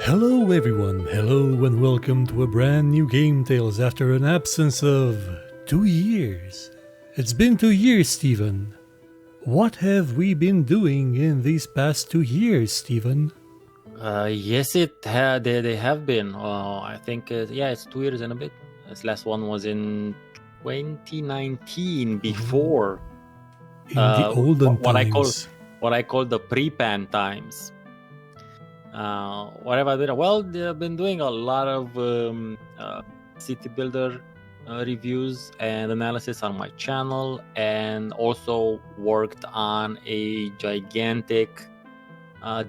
Hello everyone, hello and welcome to a brand new GameTales after an absence of 2 years. It's been 2 years, Stephen. What have we been doing in these past 2 years, Stephen? Yes, they have been. I think, it's 2 years and a bit. This last one was in 2019, before In the olden times. what I call the pre-pan times. What have I been? Well, I've been doing a lot of city builder reviews and analysis on my channel, and also worked on a gigantic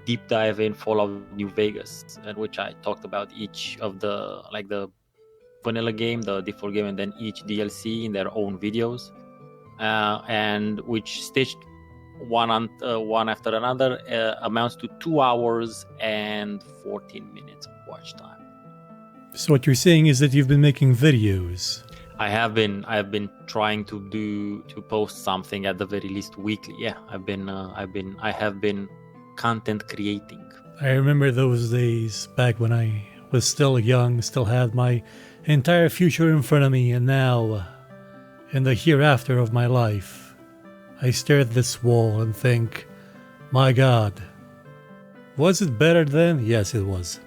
deep dive in Fallout New Vegas, in which I talked about each of the vanilla game, the default game, and then each DLC in their own videos, and which stitched one after another amounts to 2 hours and 14 minutes of watch time. So what you're saying is that you've been making videos. I have been trying to post something at the very least weekly. Yeah, I have been content creating. I remember those days back when I was still young, still had my entire future in front of me, and now, in the hereafter of my life, I stare at this wall and think, my God, was it better then? Yes, it was.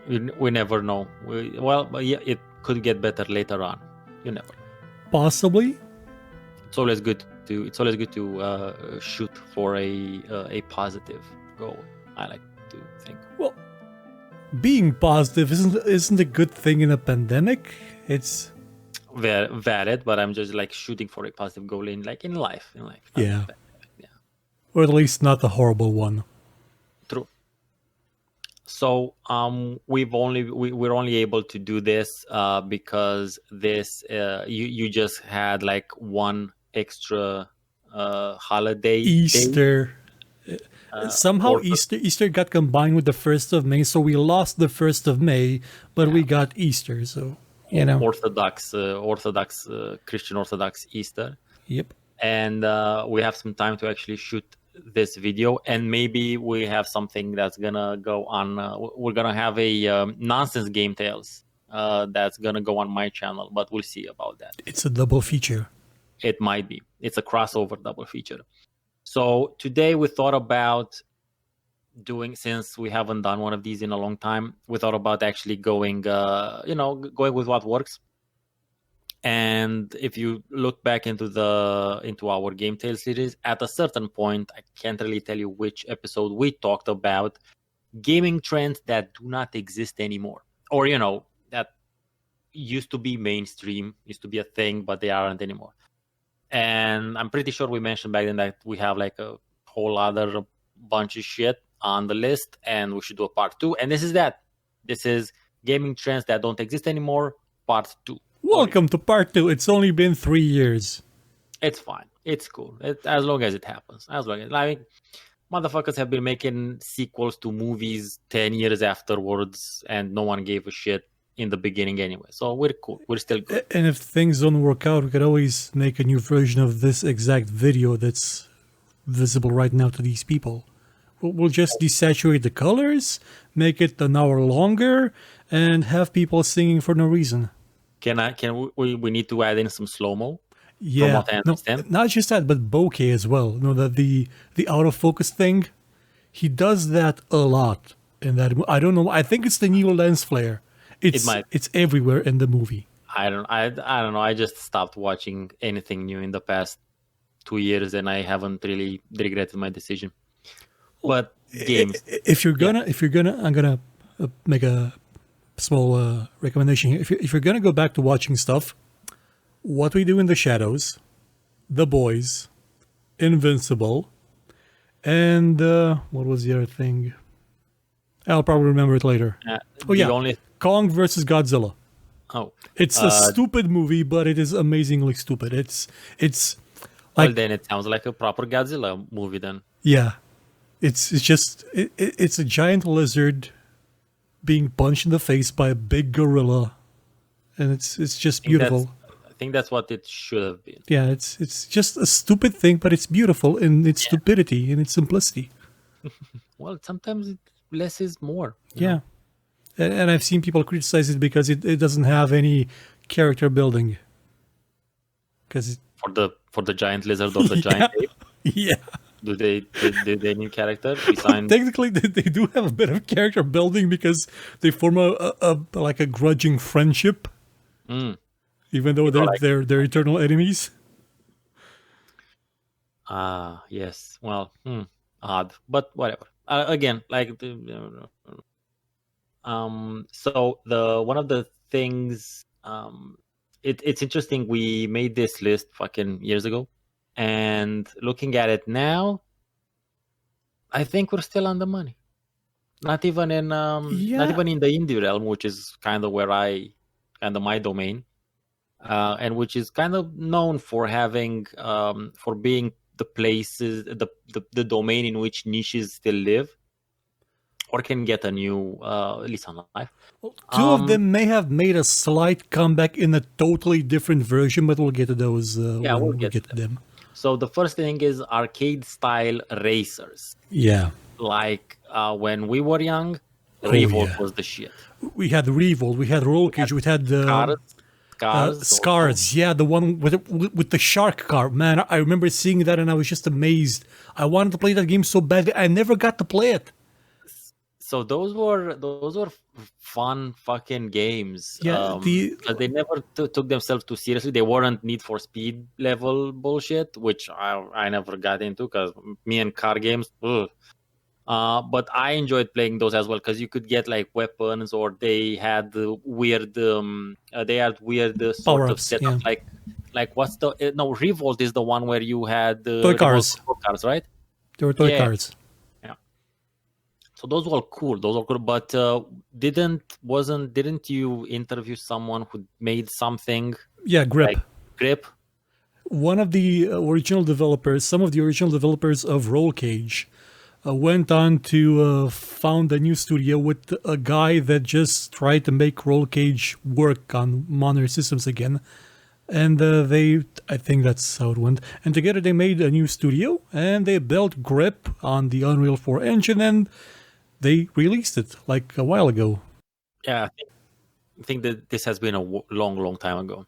We never know. It could get better later on. You never know. Possibly. It's always good to shoot for a positive goal. I like to think. Well, being positive isn't a good thing in a pandemic. It's valid, but I'm just like shooting for a positive goal in life. Yeah. Or at least not the horrible one. True. So we're only able to do this because this you just had like one extra holiday, Easter. Somehow Easter got combined with the 1st of May, so we lost the 1st of May, but we got Easter, so you know. Orthodox Christian Orthodox Easter. Yep. And we have some time to actually shoot this video, and maybe we have something that's gonna go on. We're gonna have a nonsense GameTales that's gonna go on my channel, but we'll see about that. It's a double feature. It might be. It's a crossover double feature. So today we thought about doing, since we haven't done one of these in a long time, we thought about actually going with what works. And if you look back into our GameTales series, at a certain point, I can't really tell you which episode, we talked about gaming trends that do not exist anymore, or that used to be mainstream, used to be a thing, but they aren't anymore. And I'm pretty sure we mentioned back then that we have like a whole other bunch of shit on the list, and we should do a part 2. And this is that. This is gaming trends that don't exist anymore, part 2. Welcome to part 2. It's only been 3 years. It's fine. It's cool. As long as it happens. As long as, motherfuckers have been making sequels to movies 10 years afterwards, and no one gave a shit in the beginning anyway. So we're cool. We're still good. And if things don't work out, we could always make a new version of this exact video that's visible right now to these people. We'll just desaturate the colors, make it an hour longer, and have people singing for no reason. We need to add in some slow-mo? Yeah, from what I understand. No, not just that, but bokeh as well. That the out of focus thing, he does that a lot in that. I don't know. I think it's the new lens flare. It's everywhere in the movie. I don't know. I just stopped watching anything new in the past 2 years, and I haven't really regretted my decision. But games. If you're gonna, I'm gonna make a small recommendation here. If you're gonna go back to watching stuff, What We Do in the Shadows, The Boys, Invincible, and what was the other thing? I'll probably remember it later. Kong versus Godzilla. Oh, it's a stupid movie, but it is amazingly stupid. It's like, well, then it sounds like a proper Godzilla movie then. Yeah, it's a giant lizard being punched in the face by a big gorilla, and it's just beautiful. I think that's what it should have been. Yeah, it's just a stupid thing, but it's beautiful in its stupidity and its simplicity. Well, sometimes less is more. Yeah. And I've seen people criticize it because it doesn't have any character building. Because For the giant lizard or the giant ape, yeah. do they need character? Besides, Technically, they do have a bit of character building because they form a like a grudging friendship, even though they're eternal enemies. yes. Well, odd, but whatever. Again, like so the one of the things it's interesting. We made this list fucking years ago, and looking at it now, I think we're still on the money. Not even in not even in the indie realm, which is kind of where kind of my domain, and which is kind of known for having for being the places the domain in which niches still live or can get a new lease on life. Two of them may have made a slight comeback in a totally different version, but we'll get to those when we get to them. So the first thing is arcade-style racers. Yeah. Like when we were young, Revolt was the shit. We had Revolt, we had Roll Cage, we had Scars. Yeah, the one with the shark car. Man, I remember seeing that and I was just amazed. I wanted to play that game so badly. I never got to play it. So those were fun fucking games. Yeah, because they never took themselves too seriously. They weren't Need for Speed level bullshit, which I never got into because me and car games. Ugh. But I enjoyed playing those as well because you could get like weapons, or they had weird sort of setup. Yeah. Like what's the Revolt is the one where you had toy cars, right? There were toy cars. So those were cool. But didn't you interview someone who made something? Yeah, Grip. Like Grip. One of the original developers, some of the original developers of Roll Cage, went on to found a new studio with a guy that just tried to make Roll Cage work on modern systems again. And I think that's how it went. And together they made a new studio, and they built Grip on the Unreal 4 engine, and they released it like a while ago. Yeah, I think that this has been a long time ago.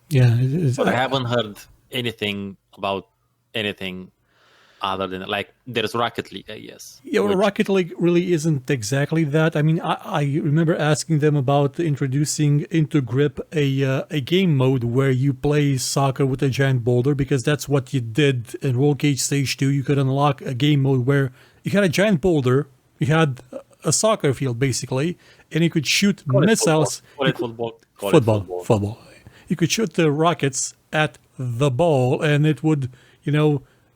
Yeah. But I haven't heard anything about anything other than like there's Rocket League, I guess. Yeah, well, Rocket League really isn't exactly that. I mean, I remember asking them about introducing into Grip a game mode where you play soccer with a giant boulder, because that's what you did in Roll Cage Stage 2. You could unlock a game mode where you had a giant boulder, you had a soccer field basically, and you could shoot missiles. Football. You could shoot the rockets at the ball, and it would,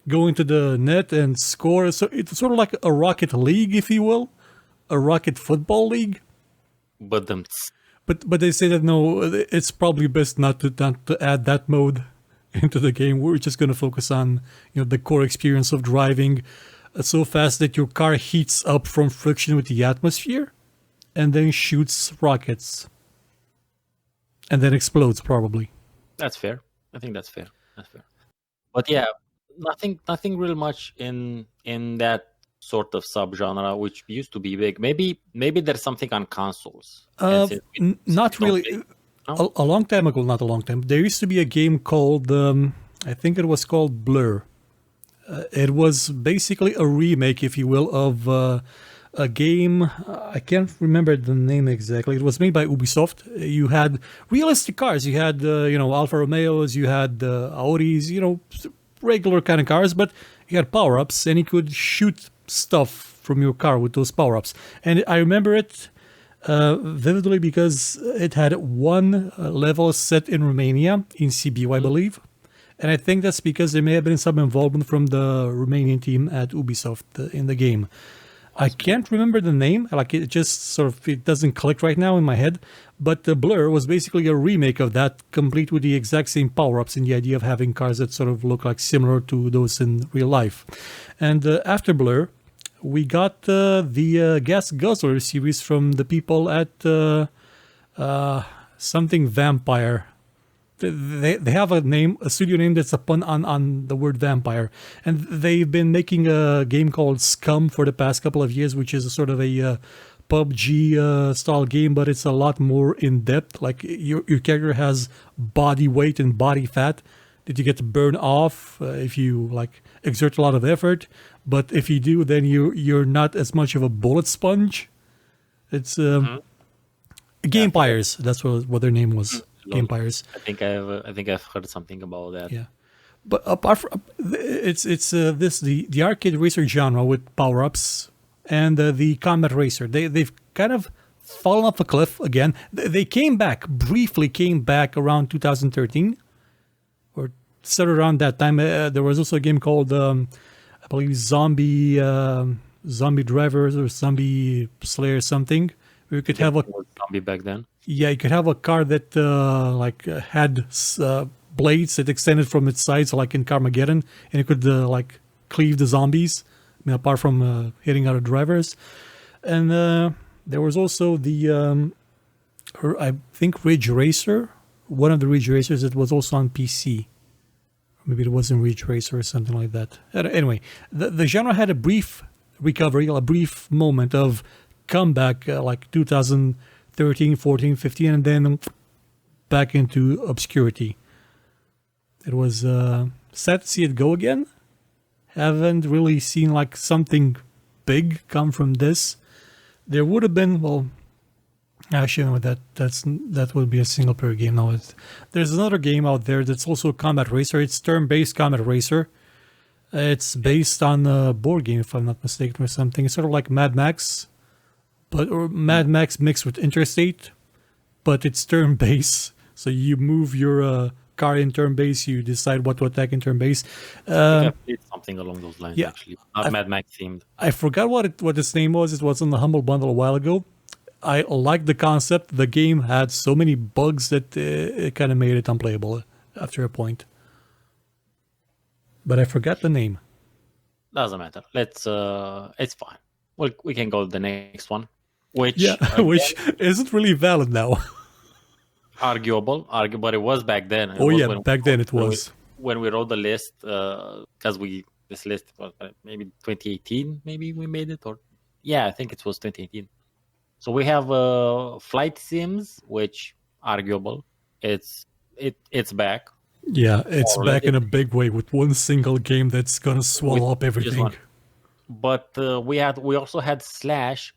go into the net and score. So it's sort of like a Rocket League, if you will, a Rocket Football League. But they say that no, it's probably best not to add that mode into the game. We're just going to focus on the core experience of driving so fast that your car heats up from friction with the atmosphere, and then shoots rockets, and then explodes probably. That's fair. I think that's fair. But yeah, nothing real much in that sort of subgenre, which used to be big. Maybe there's something on consoles. Not really. No? A long time ago, not a long time. There used to be a game called, I think it was called Blur. It was basically a remake, if you will, of a game. I can't remember the name exactly. It was made by Ubisoft. You had realistic cars. You had, Alfa Romeos. You had Audis. Regular kind of cars, but you had power-ups, and you could shoot stuff from your car with those power-ups. And I remember it vividly because it had one level set in Romania, in Sibiu, I believe. And I think that's because there may have been some involvement from the Romanian team at Ubisoft in the game. I can't remember the name. Like, it just it doesn't click right now in my head. But the Blur was basically a remake of that, complete with the exact same power-ups and the idea of having cars that sort of look like similar to those in real life. And after Blur, we got the Gas Guzzler series from the people at something Vampire. they have a studio name that's a pun on the word vampire, and they've been making a game called Scum for the past couple of years, which is a sort of a PUBG style game, but it's a lot more in depth. Like your character has body weight and body fat that you get to burn off if you like exert a lot of effort. But if you do, then you're not as much of a bullet sponge. It's GameTales. That's what their name was. GameTales. I think I've heard something about that. Yeah, but apart from it's the arcade racer genre with power ups and the combat racer. They've kind of fallen off a cliff again. They briefly came back around 2013 or started around that time. There was also a game called I believe Zombie Drivers or Zombie Slayer something. You could have a zombie back then. Yeah, you could have a car that had blades that extended from its sides, like in Carmageddon, and it could like cleave the zombies. I mean, apart from hitting other drivers. And there was also the I think Ridge Racer, one of the Ridge Racers that was also on PC. Maybe it wasn't Ridge Racer or something like that. Anyway, the genre had a brief recovery, a brief moment of comeback, like 2013, 14, 15, and then back into obscurity. It was sad to see it go again. Haven't really seen like something big come from this. There would have been, well, actually, no, that would be a single player game. Now, there's another game out there that's also a combat racer. It's turn-based combat racer. It's based on a board game, if I'm not mistaken, or something. It's sort of like Mad Max, or Mad Max mixed with Interstate, but it's turn-based. So you move your car in turn-based. You decide what to attack in turn-based. I think I played something along those lines, actually. Not Mad Max themed. I forgot what its name was. It was on the Humble Bundle a while ago. I liked the concept. The game had so many bugs that it kind of made it unplayable after a point. But I forgot the name. Doesn't matter. Let's. It's fine. Well, we can go to the next one, which which isn't really valid now. arguable, but it was back then. Back then it was. When we wrote the list, because this list was maybe 2018. Maybe we made it, or I think it was 2018. So we have Flight Sims, which arguable. It's back. Yeah, it's back in a big way with one single game that's gonna swallow up everything. But we also had slash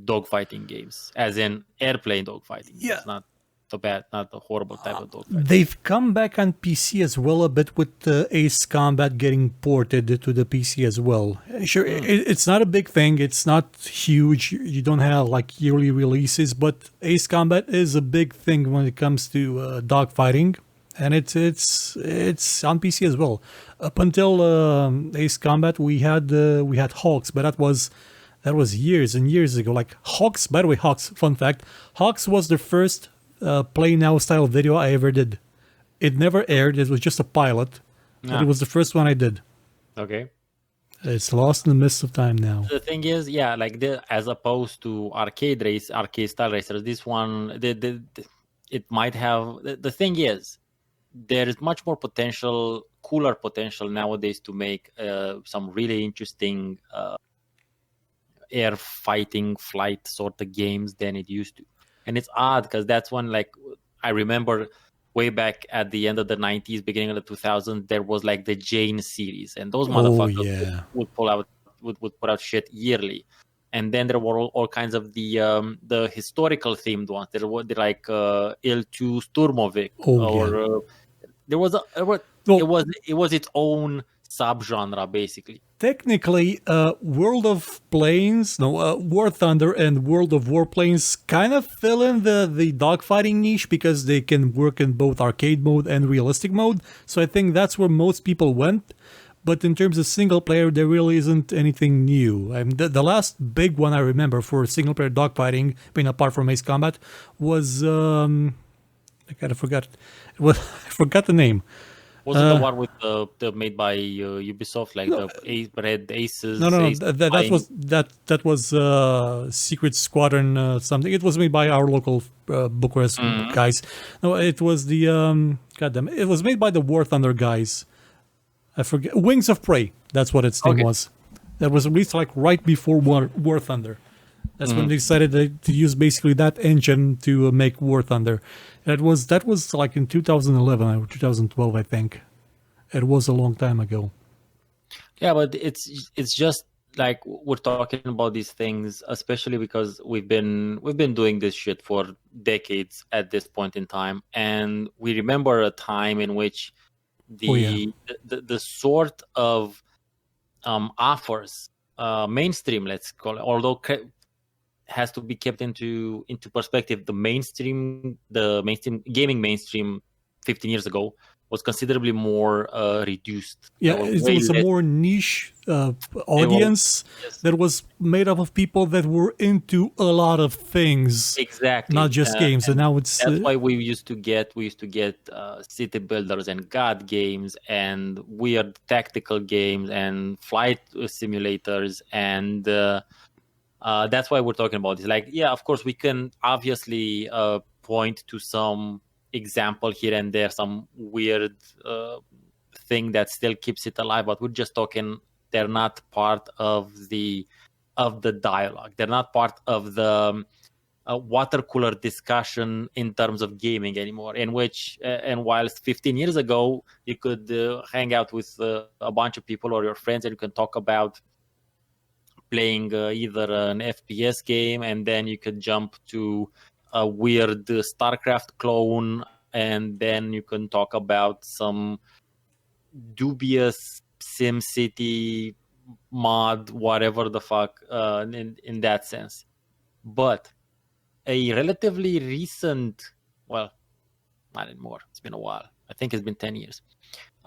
dogfighting games, as in airplane dogfighting. Yeah, it's not so bad, not a horrible type of dogfighting. They've come back on PC as well a bit with Ace Combat getting ported to the PC as well. Sure, it's not a big thing. It's not huge. You don't have like yearly releases, but Ace Combat is a big thing when it comes to dogfighting. And it's on PC as well. Up until Ace Combat, we had Hawks, but that was years and years ago. Like Hawks, by the way, fun fact, Hawks was the first Play Now style video I ever did. It never aired. It was just a pilot. But it was the first one I did. Okay. It's lost in the mist of time now. The thing is, as opposed to arcade style racers, this one, it might have. The thing is, there is much more cooler potential nowadays to make some really interesting air fighting flight sort of games than it used to. And it's odd because that's when, like, I remember way back at the end of the 90s, beginning of the 2000s, there was like the Jane series, and those motherfuckers would put out shit yearly. And then there were all kinds of the historical themed ones. There were like Il-2 Sturmovik, it was its own subgenre basically. Technically, World of Planes, War Thunder and World of Warplanes kind of fill in the dogfighting niche because they can work in both arcade mode and realistic mode. So I think that's where most people went. But in terms of single player, there really isn't anything new. I mean, the last big one I remember for single player dogfighting, apart from Ace Combat, was I forgot the name. Was it the one with the made by Ubisoft, like No, the Red Aces? no. Ace That was Secret Squadron something. It was made by our local Bucharest guys. No, it was the goddamn. It was made by the War Thunder guys. I forget. Wings of Prey. That's what its name was. That was released like right before War Thunder. That's when they decided to use basically that engine to make War Thunder. That was like in 2011 or 2012, I think. It was a long time ago. Yeah, but it's just like we're talking about these things, especially because we've been doing this shit for decades at this point in time, and we remember a time in which the sort of offers, mainstream, let's call it, although has to be kept into perspective. The mainstream gaming mainstream 15 years ago was considerably more reduced. Yeah, it was a more niche audience that was made up of people that were into a lot of things, exactly, not just games. And now it's that's why we used to get city builders and god games and weird tactical games and flight simulators, and that's why we're talking about this. Like, yeah, of course, we can obviously point to some example here and there, some weird thing that still keeps it alive, but we're just talking. They're not part of the dialogue. They're not part of the water cooler discussion in terms of gaming anymore. In which, and whilst 15 years ago you could hang out with a bunch of people or your friends and you can talk about playing either an FPS game, and then you could jump to a weird StarCraft clone, and then you can talk about some dubious SimCity mod, whatever the fuck, in that sense. But a relatively recent, well, not anymore, it's been a while, I think it's been 10 years,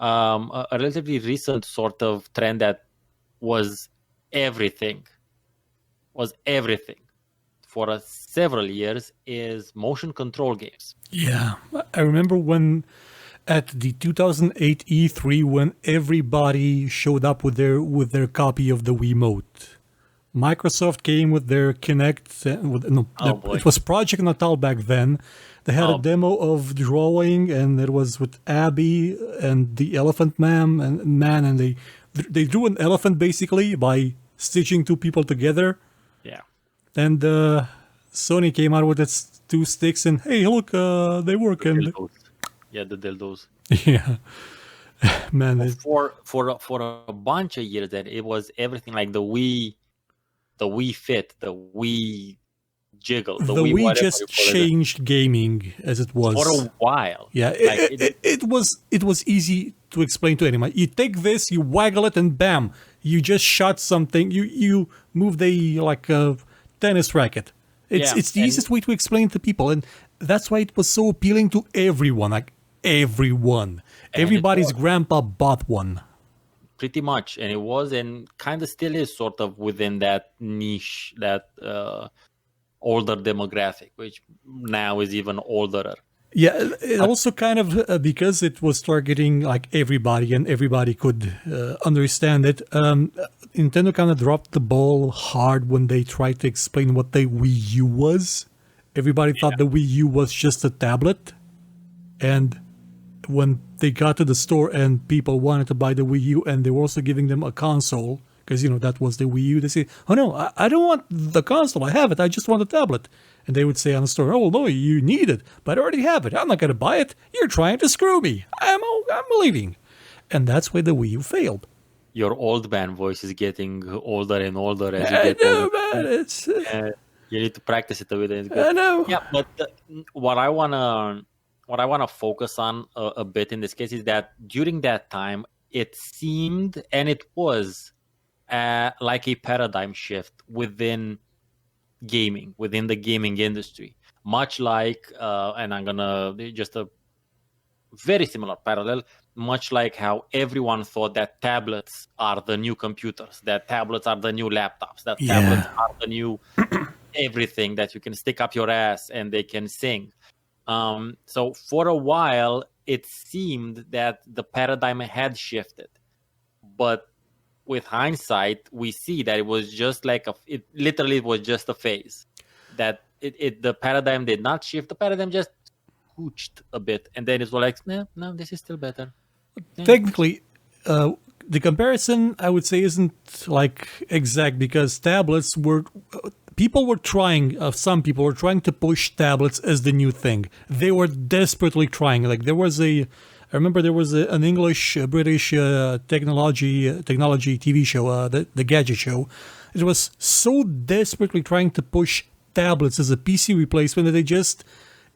a relatively recent sort of trend that was everything for several years is motion control games. Yeah, I remember when at the 2008 E3 when everybody showed up with their copy of the Wiimote. Microsoft came with their Kinect. It was Project Natal back then. They had a demo of drawing, and it was with Abby and the Elephant Man, and they drew an elephant basically by stitching two people together. Yeah. And Sony came out with its two sticks, and hey, look, they work. The and dildos. Yeah, the dildos. Yeah, man. For a bunch of years, that it was everything, like the Wii Fit, the Wii Jiggle, the Wii just changed gaming as it was for a while. Yeah, it was easy to explain to anyone. You take this, you waggle it, and bam, you just shot something. You moved a tennis racket. It's the easiest way to explain to people, and that's why it was so appealing to everyone. Like everyone, everybody's grandpa bought one. Pretty much, and it was, and kind of still is, sort of within that niche, that older demographic, which now is even older. Yeah, it also kind of because it was targeting like everybody, and everybody could understand it. Nintendo kind of dropped the ball hard when they tried to explain what the Wii U was. Everybody thought the Wii U was just a tablet, and when they got to the store and people wanted to buy the Wii U, and they were also giving them a console, because, that was the Wii U, they say, oh no, I don't want the console, I have it, I just want a tablet. And they would say on the store, oh no, you need it, but I already have it, I'm not going to buy it, you're trying to screw me, I'm leaving. And that's why the Wii U failed. Your old man voice is getting older and older as you get older. Man, it's... you need to practice it a bit. It's good. I know. Yeah, but what I wanna focus on a bit in this case is that during that time, it seemed, and it was, like a paradigm shift within gaming, within the gaming industry. Much like, and I'm gonna just a very similar parallel, much like how everyone thought that tablets are the new computers, that tablets are the new laptops, that tablets are the new everything that you can stick up your ass and they can sing. So for a while, it seemed that the paradigm had shifted, but with hindsight, we see that it was just like it literally was just a phase. That the paradigm did not shift. The paradigm just scooched a bit, and then it was like, no, this is still better. Technically, the comparison I would say isn't like exact because tablets were people were trying. Some people were trying to push tablets as the new thing. They were desperately trying. Like there was I remember there was an English British technology TV show, the Gadget Show. It was so desperately trying to push tablets as a PC replacement that they just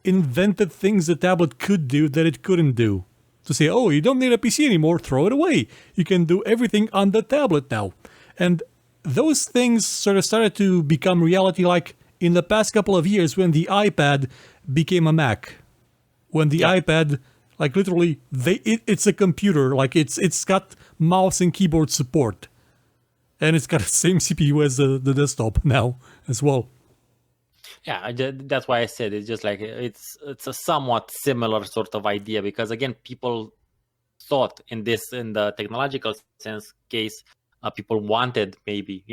invented things the tablet could do that it couldn't do. To say, oh, you don't need a PC anymore, throw it away. You can do everything on the tablet now. And those things sort of started to become reality like in the past couple of years when the iPad became a Mac. When the iPad, like literally, it's a computer. Like it's got mouse and keyboard support. And it's got the same CPU as the desktop now as well. Yeah, that's why I said it's just like it's a somewhat similar sort of idea because again, people thought in the technological sense case, people wanted maybe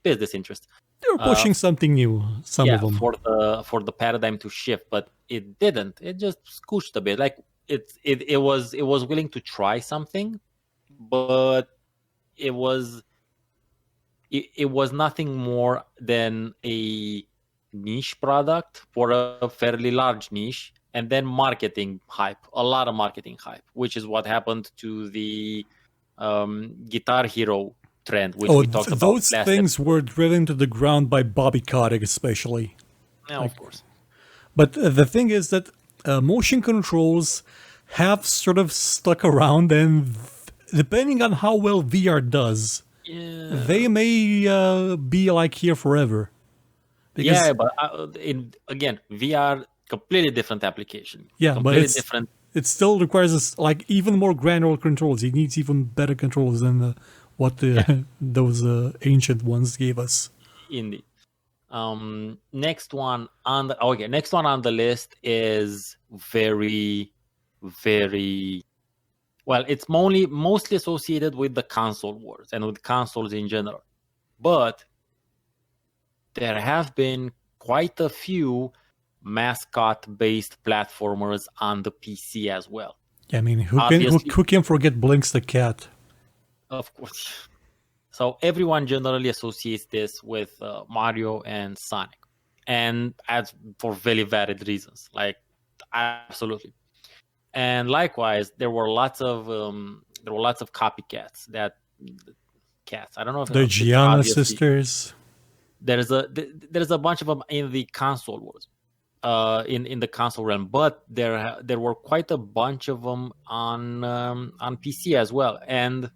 business interest. They were pushing something new. Some of them for the paradigm to shift, but it didn't. It just scooched a bit. Like it was willing to try something, but it was nothing more than a niche product for a fairly large niche, and then marketing hype, a lot of marketing hype, which is what happened to the Guitar Hero trend, which we talked about. Those things were driven to the ground by Bobby Kotick, especially. Yeah, of course. But the thing is that motion controls have sort of stuck around, and depending on how well VR does, they may be like here forever. Because, but again, VR, completely different application. Yeah, completely but different. It still requires us like even more granular controls. It needs even better controls than what those ancient ones gave us. Indeed. Next one on the list is very, very well. It's mostly associated with the console wars and with consoles in general, but there have been quite a few mascot-based platformers on the PC as well. Yeah, I mean, who can forget Blinks the cat? Of course. So everyone generally associates this with Mario and Sonic, and for very valid reasons. Like, absolutely. And likewise, there were lots of copycats. I don't know if the Gianna sisters. There's a bunch of them in the console wars, in the console realm, but there were quite a bunch of them on PC as well, and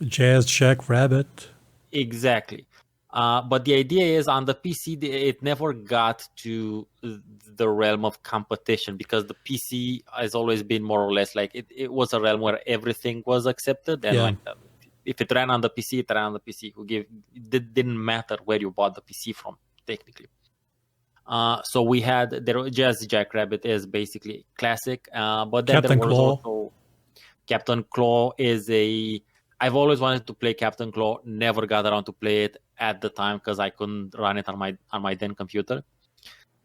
Jazz Jack Rabbit. Exactly, but the idea is on the PC it never got to the realm of competition because the PC has always been more or less like it was a realm where everything was accepted and like that. If it ran on the PC, it ran on the PC. It didn't matter where you bought the PC from, technically. So we had Jazz Jackrabbit is basically classic, but then Captain there was Claw. Also Captain Claw is I've always wanted to play Captain Claw. Never got around to play it at the time because I couldn't run it on my then computer.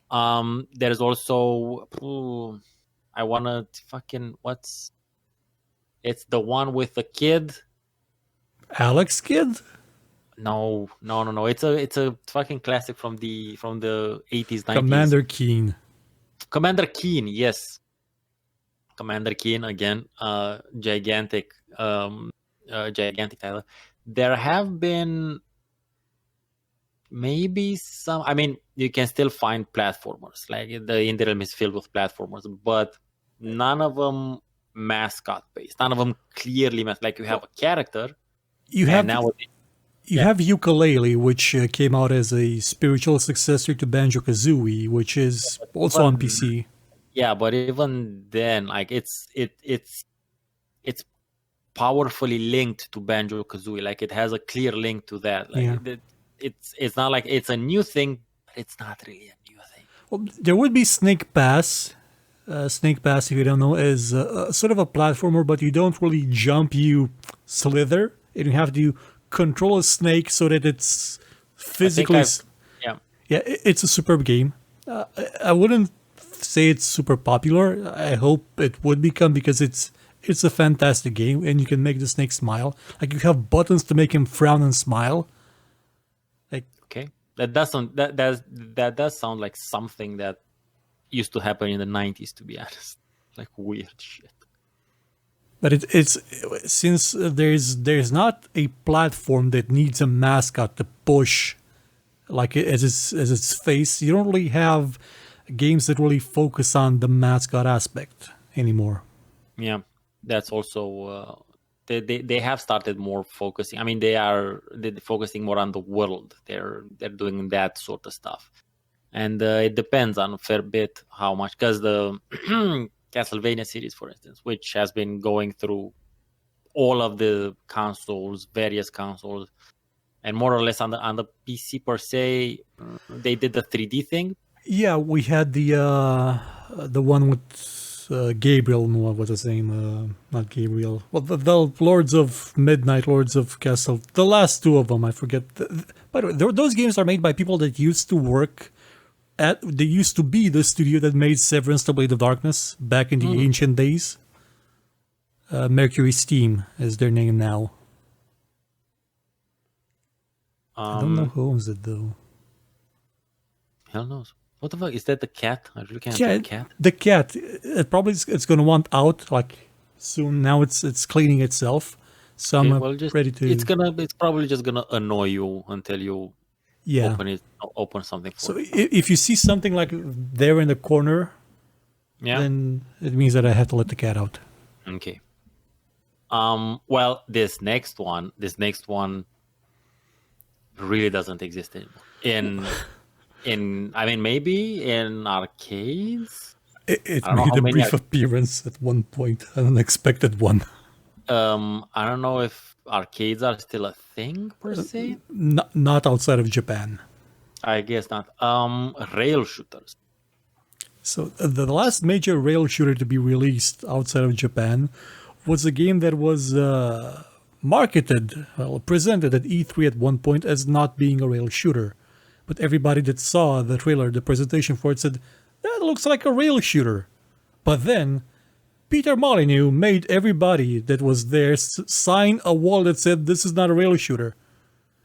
There's also I wanna it's the one with the kid. Alex Kidd? No. It's a fucking classic from the 80s, 90s. Commander Keen. Commander Keen, yes. Commander Keen again, gigantic title. There have been maybe some. I mean, you can still find platformers. Like the indie realm is filled with platformers, but none of them mascot based. None of them clearly like you have a character. You have Yooka-Laylee, which came out as a spiritual successor to Banjo-Kazooie, which is also on PC. Yeah, but even then, like it's powerfully linked to Banjo-Kazooie. Like it has a clear link to that. Like it's not like it's a new thing, but it's not really a new thing. Well, there would be Snake Pass, Snake Pass, if you don't know, is sort of a platformer, but you don't really jump, you slither, and you have to control a snake so that it's I think physically. yeah. Yeah, it's a superb game. I wouldn't say it's super popular. I hope it would become because it's a fantastic game, and you can make the snake smile. Like you have buttons to make him frown and smile. Like Okay, that does sound like something that used to happen in the 90s, to be honest. Like weird shit. But it's since there's not a platform that needs a mascot to push like as its face. You don't really have games that really focus on the mascot aspect anymore. Yeah, that's also they have started more focusing. I mean, they're focusing more on the world. They're doing that sort of stuff, and it depends on a fair bit how much, because the Castlevania series, for instance, which has been going through all of the consoles, various consoles, and more or less on the PC per se, they did the 3D thing. Yeah, we had the one with Gabriel. No, what was his name? Not Gabriel. Well, the Lords of Midnight, Lords of Castle. The last two of them, I forget. By the way, those games are made by people that used to work they used to be the studio that made Severance: The Blade of Darkness back in the ancient days. Mercury Steam is their name now. I don't know who owns it though. Hell knows. What the fuck is that? The cat? I really can't. Yeah, The cat. the cat. It probably it's going to want out like soon. Now it's cleaning itself, so Okay, I'm well, just ready to. it's probably just gonna annoy you until you Yeah. open something for So it. if you see something like there in the corner, Yeah. then it means that I have to let the cat out. Okay. Well, this next one really doesn't exist anymore. I mean, maybe in arcades. It I don't know made how a many brief appearance at one point, an unexpected one. I don't know if arcades are still a thing per se. Not outside of Japan. I guess not. Rail shooters. So the last major rail shooter to be released outside of Japan was a game that was presented at E3 at one point as not being a rail shooter. But everybody that saw the trailer, the presentation for it, said, that looks like a rail shooter. But then, Peter Molyneux made everybody that was there sign a wall that said, this is not a rail shooter.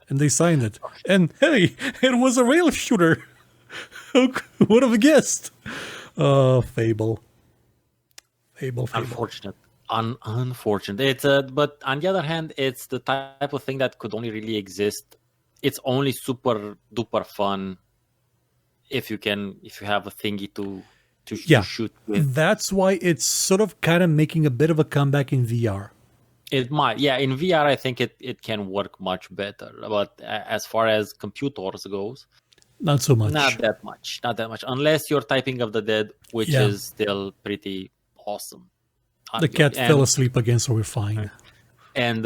And they signed it. And hey, it was a rail shooter. Who would have guessed? Fable. Unfortunate. Unfortunate. It's but on the other hand, it's the type of thing that could only really exist. It's only super duper fun if you have a thingy to shoot with. That's why it's sort of kind of making a bit of a comeback in VR. It might, yeah. In VR, I think it can work much better. But as far as computers goes, not so much. Not that much. Unless you're Typing of the Dead, which is still pretty awesome. The cat fell asleep again, so we're fine. And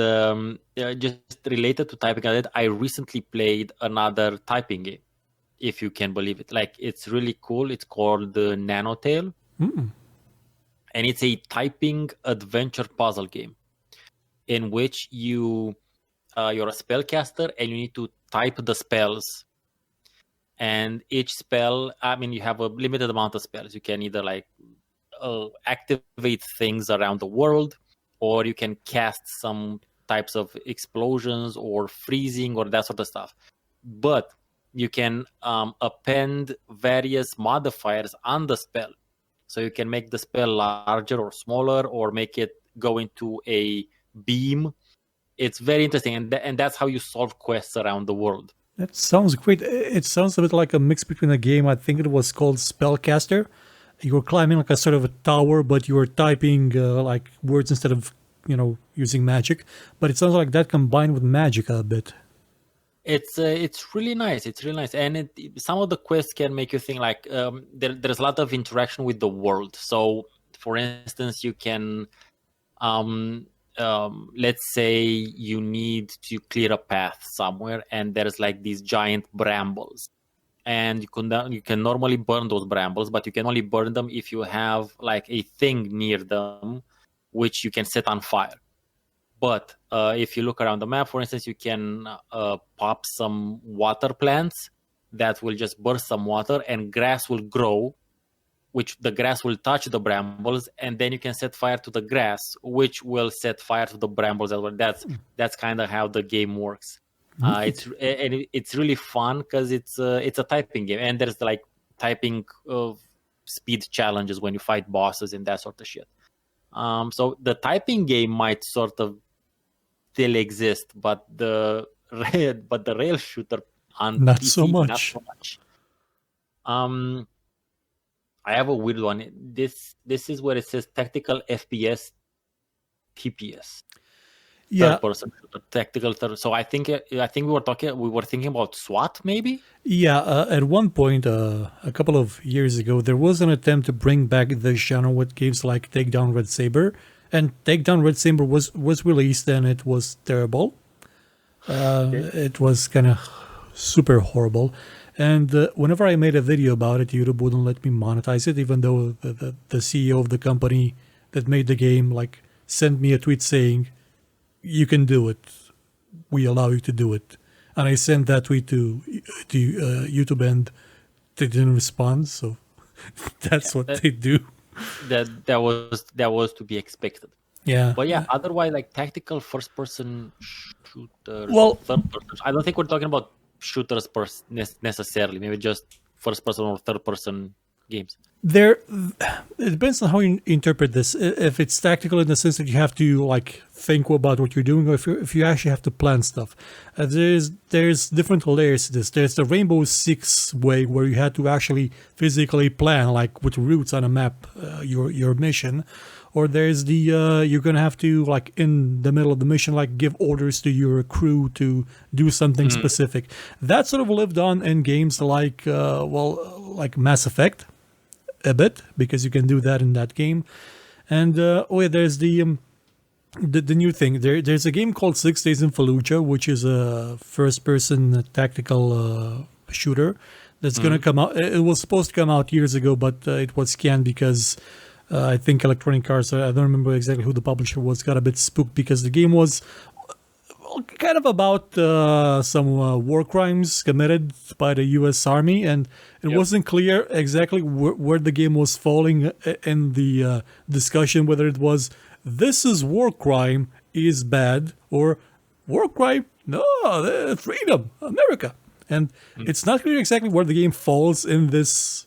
just related to Typing of the Dead, I recently played another typing game, if you can believe it. Like, it's really cool. It's called Nanotale. And it's a typing adventure puzzle game in which you're a spellcaster and you need to type the spells. And each spell, I mean, you have a limited amount of spells. You can either activate things around the world, or you can cast some types of explosions or freezing or that sort of stuff. But you can append various modifiers on the spell. So you can make the spell larger or smaller, or make it go into a beam. It's very interesting, and that's how you solve quests around the world. That sounds great. It sounds a bit like a mix between a game, I think it was called Spellcaster. You were climbing like a sort of a tower, but you were typing like words instead of, using magic. But it sounds like that combined with magic a bit. It's really nice. It's really nice, and some of the quests can make you think like there's a lot of interaction with the world. So, for instance, you can let's say you need to clear a path somewhere, and there's like these giant brambles, and you can normally burn those brambles, but you can only burn them if you have like a thing near them, which you can set on fire. But if you look around the map, for instance, you can pop some water plants that will just burst some water, and grass will grow, which the grass will touch the brambles, and then you can set fire to the grass, which will set fire to the brambles as well. That's kind of how the game works. It's really fun because it's a typing game, and there's like typing speed challenges when you fight bosses and that sort of shit. So the typing game might sort of still exist, but the rail shooter on Not PC, so much. not so much. I have a weird one. This is where it says tactical FPS TPS. Yeah, Third person shooter, tactical third. So I think we were thinking about SWAT maybe. yeah. At one point, a couple of years ago, there was an attempt to bring back the genre with games like Takedown Red Saber, and Takedown Red Saber was released, and it was terrible. It was kind of super horrible. And whenever I made a video about it, YouTube wouldn't let me monetize it, even though the CEO of the company that made the game like sent me a tweet saying, "You can do it. We allow you to do it." And I sent that tweet to YouTube, and they didn't respond. So that's what they do. That was to be expected. Yeah. But yeah, otherwise like tactical first person shooters, Well- third person. I don't think we're talking about shooters necessarily. Maybe just first person or third person games. It depends on how you interpret this. If it's tactical in the sense that you have to like think about what you're doing, or if you actually have to plan stuff. There's different layers to this. There's the Rainbow Six way, where you had to actually physically plan, like with routes on a map, your mission. Or there's the you're gonna have to, like in the middle of the mission, like give orders to your crew to do something specific. That sort of lived on in games like like Mass Effect a bit, because you can do that in that game. And there's the new thing. There's a game called 6 Days in Fallujah, which is a first-person tactical shooter that's going to come out. It was supposed to come out years ago, but it was canned because I think Electronic Arts, I don't remember exactly who the publisher was, got a bit spooked because the game was kind of about some war crimes committed by the U.S. Army, and it wasn't clear exactly where the game was falling in the discussion, whether it was this is war crime is bad, or war crime, no, freedom, America. And it's not clear exactly where the game falls in this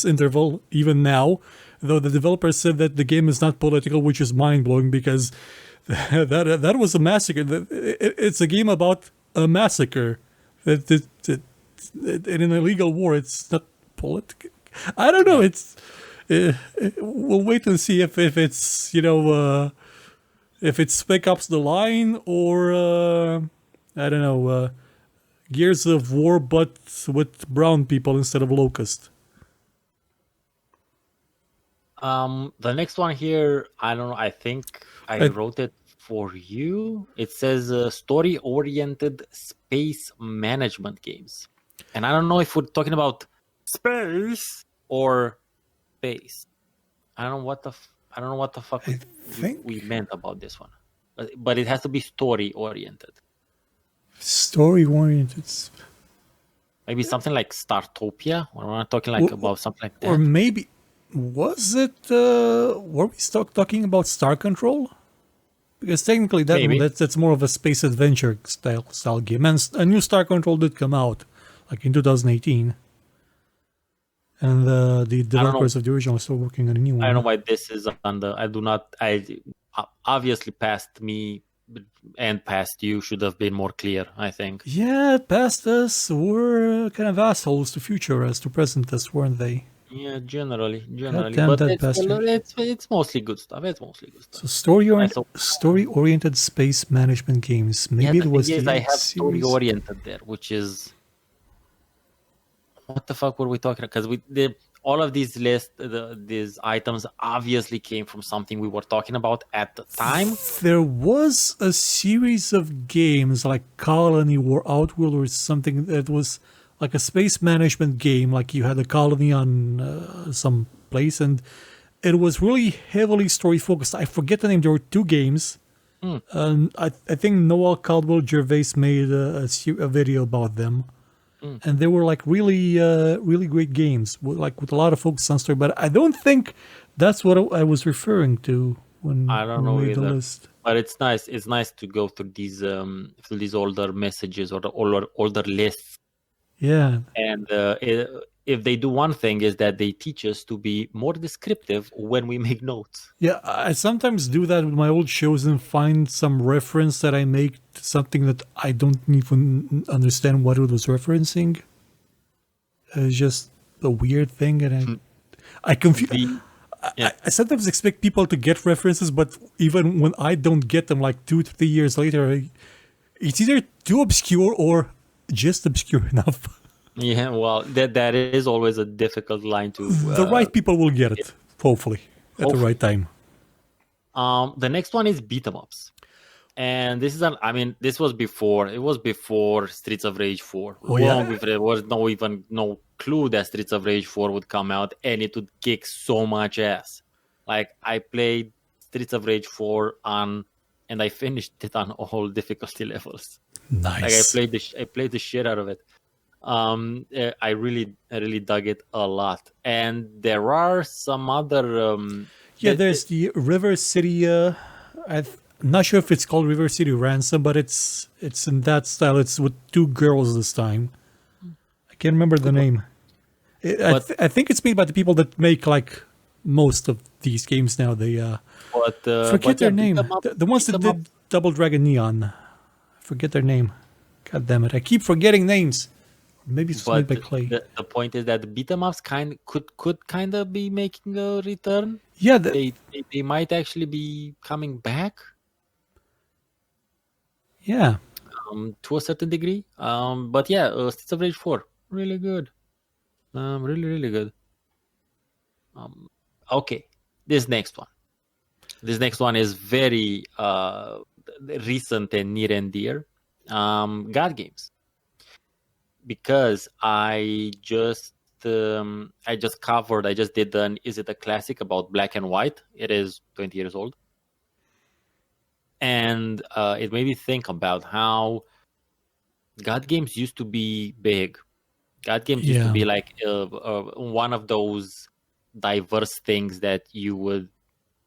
interval, even now, though the developer said that the game is not political, which is mind-blowing because that was a massacre. It's a game about a massacre. In an illegal war, it's not political. I don't know. It's we'll wait and see if it's if it's Spec Ops: The Line, or I don't know, Gears of War, but with brown people instead of Locust. The next one here, I don't know. I think I wrote it for you. It says story-oriented space management games, and I don't know if we're talking about space or space. I don't know what the fuck we meant about this one, but it has to be story-oriented. Story-oriented. Maybe something like Startopia. We're not talking like about something like that. Or maybe. Was it? Were we talking about Star Control? Because technically, that's more of a space adventure style game, and a new Star Control did come out, like in 2018, and the developers of the original are still working on a new one. I don't know why this is on the. I obviously past me and past you should have been more clear, I think. Yeah, past us were kind of assholes to future us, to present us, weren't they? Yeah, generally, damn but that it's mostly good stuff. It's mostly good stuff. So story-oriented space management games. Maybe it was. Yes, I have story-oriented there, which is what the fuck were we talking about? Because all of these these items obviously came from something we were talking about at the time. There was a series of games like Colony or Outworld or something that was like a space management game. Like you had a colony on some place, and it was really heavily story focused. I forget the name. There were two games. I think Noel Caldwell Gervais made a video about them, and they were like really great games, with a lot of focus on story. But I don't think that's what I was referring to when I don't we know made the either. list. But it's nice. It's nice to go through these older messages or the older lists. Yeah. And if they do one thing, is that they teach us to be more descriptive when we make notes. Yeah, I sometimes do that with my old shows and find some reference that I make to something that I don't even understand what it was referencing. It's just a weird thing, and I confuse. Yeah. I sometimes expect people to get references, but even when I don't get them, like 2-3 years later, it's either too obscure or just obscure enough. Yeah, well, that is always a difficult line to. The right people will get it, hopefully, at the right time. The next one is beat 'em ups, and this is this was before. It was before Streets of Rage 4. Long before, there was no clue that Streets of Rage 4 would come out, and it would kick so much ass. Like, I played Streets of Rage 4 and I finished it on all difficulty levels. Nice. Like, I played the shit out of it. I really dug it a lot. And there are some other there's the River City. I'm not sure if it's called River City Ransom, but it's in that style. It's with two girls this time. I can't remember the name. I think it's made by the people that make like most of these games now. They forget their name. The ones that did Double Dragon Neon. I forget their name. God damn it! I keep forgetting names. Maybe it's made by Clay. The point is that the beat 'em ups could kind of be making a return. Yeah, they might actually be coming back. Yeah. To a certain degree. But yeah, Streets of Rage 4, really good. Really good. Okay, this next one is very recent and near and dear. God games, because I just did an Is It a Classic about Black and White. It is 20 years old, and it made me think about how God games used to be big. God games used to be like one of those diverse things that you would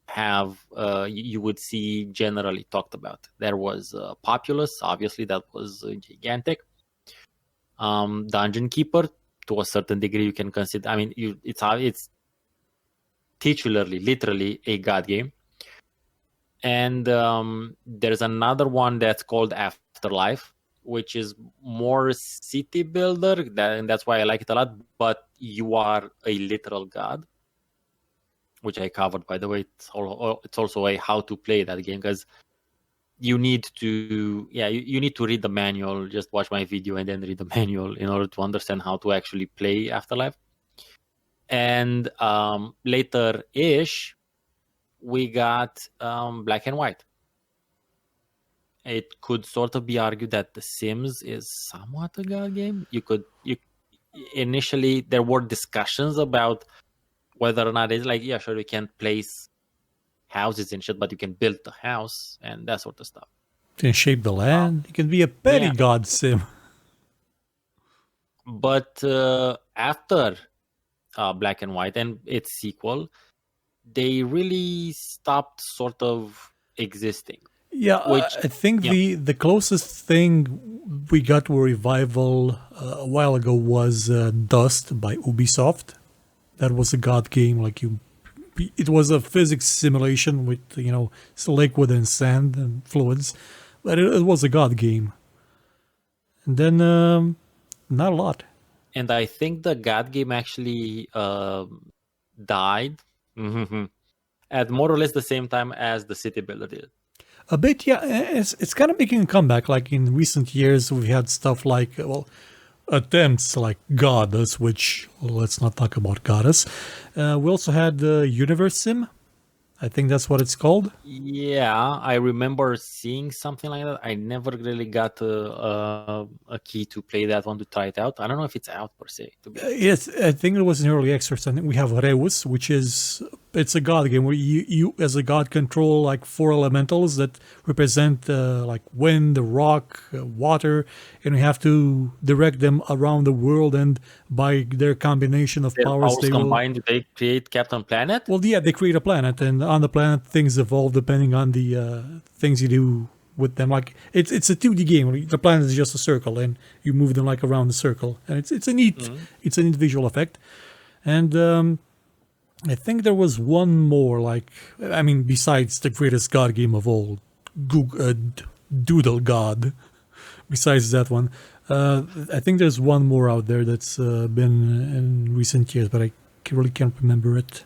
have, you would see generally talked about. There was Populous, obviously, that was gigantic. Dungeon Keeper, to a certain degree, you can consider. I mean, it's titularly, literally a God game. And there's another one that's called Afterlife, which is more city builder, and that's why I like it a lot. But you are a literal god, which I covered, by the way. It's also a how to play that game, because you need to read the manual. Just watch my video and then read the manual in order to understand how to actually play Afterlife. And later-ish, we got Black and White. It could sort of be argued that The Sims is somewhat a god game. Initially, there were discussions about whether or not it's like, yeah, sure, we can place houses and shit, but you can build the house and that sort of stuff. You can shape the land. You can be a petty god sim. But after Black and White and its sequel, they really stopped sort of existing. Yeah, I think the closest thing we got to a revival a while ago was Dust by Ubisoft. That was a god game. It was a physics simulation with liquid and sand and fluids, but it was a god game. And then not a lot. And I think the god game actually died at more or less the same time as the city builder did. A bit, yeah. It's kind of making a comeback. Like in recent years, we've had stuff like, attempts like Goddess, which let's not talk about Goddess. We also had Universe Sim. I think that's what it's called. Yeah, I remember seeing something like that. I never really got a key to play that one to try it out. I don't know if it's out per se, to be honest. Yes, I think it was an early access. I think we have Reus, which is it's a god game where you as a god control like four elementals that represent like wind, rock, water, and you have to direct them around the world. And by their combination of Their powers, powers they will. combined, they create Captain Planet. Well, yeah, they create a planet, and on the planet, things evolve depending on the things you do with them. Like it's a 2D game. The planet is just a circle, and you move them like around the circle, and it's a neat visual effect. And I think there was one more. Like I mean, besides the greatest god game of all, Doodle God. Besides that one, I think there's one more out there that's been in recent years, but I really can't remember it.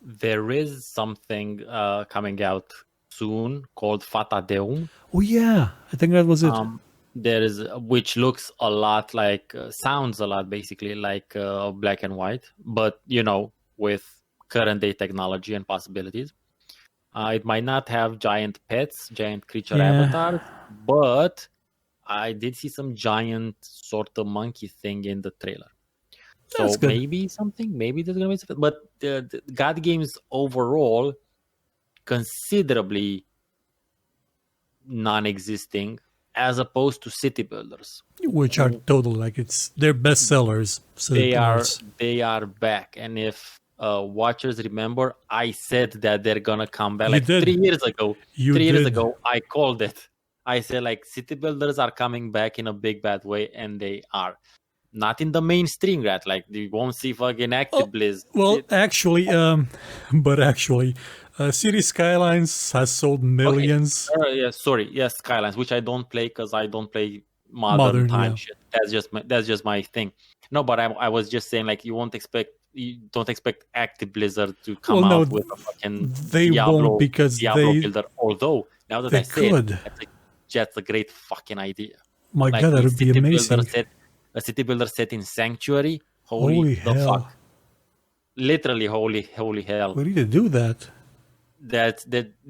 There is something coming out soon called Fata Deum. Oh yeah, I think that was it. There is, which looks a lot like, sounds a lot basically like Black and White, but with current day technology and possibilities. It might not have giant pets, giant creature avatars, but I did see some giant sort of monkey thing in the trailer. So maybe there's gonna be something. But the God games overall, considerably non-existing, as opposed to city builders, which are totally like they're bestsellers. So they are back. And if watchers remember, I said that they're gonna come back. Like 3 years ago. 3 years ago, I called it. I said like city builders are coming back in a big bad way, and they are. Not in the mainstream, right? Like you won't see fucking active Blizz. Well, actually, Cities Skylines has sold millions. Okay. Yes, Skylines, which I don't play because I don't play modern time shit. That's just my thing. No, but I was just saying like you don't expect active Blizzard to come out with a fucking Diablo builder. Although now that I say it, that's a great fucking idea. My God, that would be amazing. A city builder set in Sanctuary. Holy the hell. fuck. Literally holy hell. We need to do that. There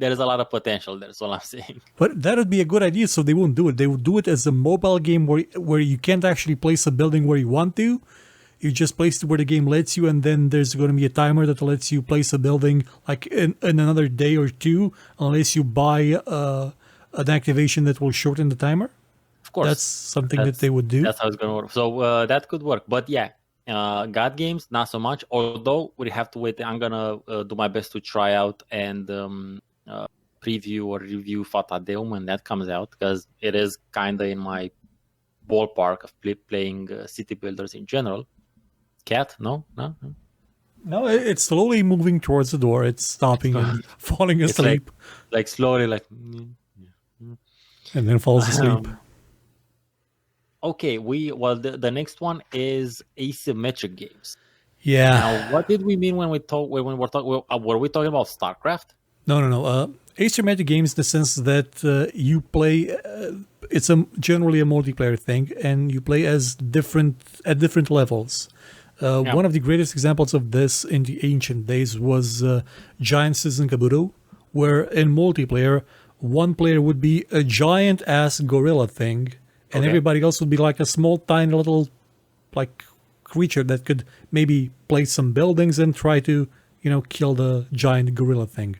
is a lot of potential there, that's all I'm saying. But that would be a good idea, so they won't do it. They would do it as a mobile game where you can't actually place a building where you want to. You just place it where the game lets you, and then there's going to be a timer that lets you place a building like in another day or two, unless you buy an activation that will shorten the timer. Of course. That's something that they would do. That's how it's going to work. So that could work. But yeah, God games, not so much. Although we have to wait. I'm going to do my best to try out and preview or review Fata Deum when that comes out, because it is kind of in my ballpark of playing city builders in general. Cat? No, it's slowly moving towards the door. It's stopping and falling asleep. Like slowly, like... And then falls asleep. Okay, the next one is asymmetric games. Yeah. Now, what did we mean when we're talking? Were we talking about StarCraft? No. Asymmetric games in the sense that you play. It's generally a multiplayer thing, and you play at different levels. One of the greatest examples of this in the ancient days was Giant Citizen Kabuto, where in multiplayer, one player would be a giant ass gorilla thing, and everybody else would be like a small, tiny little, like, creature that could maybe place some buildings and try to, kill the giant gorilla thing.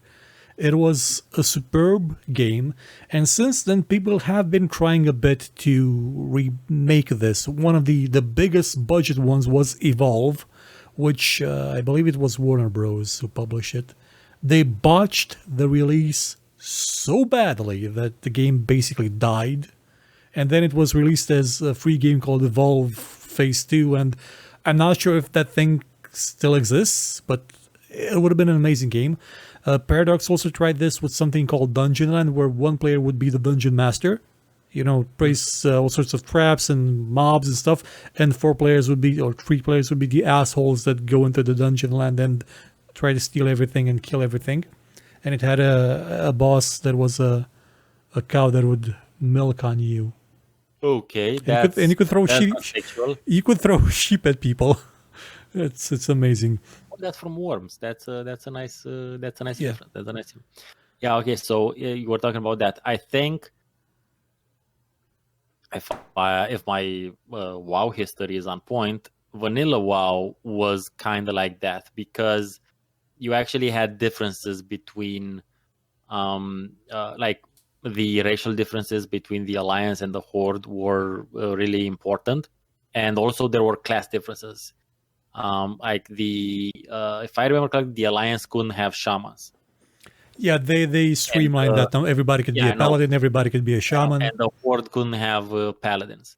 It was a superb game, and since then people have been trying a bit to remake this. One of the biggest budget ones was Evolve, which I believe it was Warner Bros. Who published it. They botched the release so badly that the game basically died. And then it was released as a free game called Evolve Phase 2, and I'm not sure if that thing still exists, but it would have been an amazing game. Paradox also tried this with something called Dungeonland, where one player would be the dungeon master, place all sorts of traps and mobs and stuff, and 3 players would be the assholes that go into the Dungeonland and try to steal everything and kill everything. And it had a boss that was a cow that would milk on you. Okay, you could throw sheep. You could throw sheep at people. It's amazing. That's from Worms. That's a nice Yeah. reference. That's a nice. Yeah. Okay. So you were talking about that. I think if my WoW history is on point, vanilla WoW was kind of like that because you actually had differences between like the racial differences between the Alliance and the Horde were really important, and also there were class differences. Like if I remember correctly, the Alliance couldn't have shamans. Yeah, they streamlined that. Now everybody could be a no, paladin, everybody could be a shaman. and the Horde couldn't have paladins.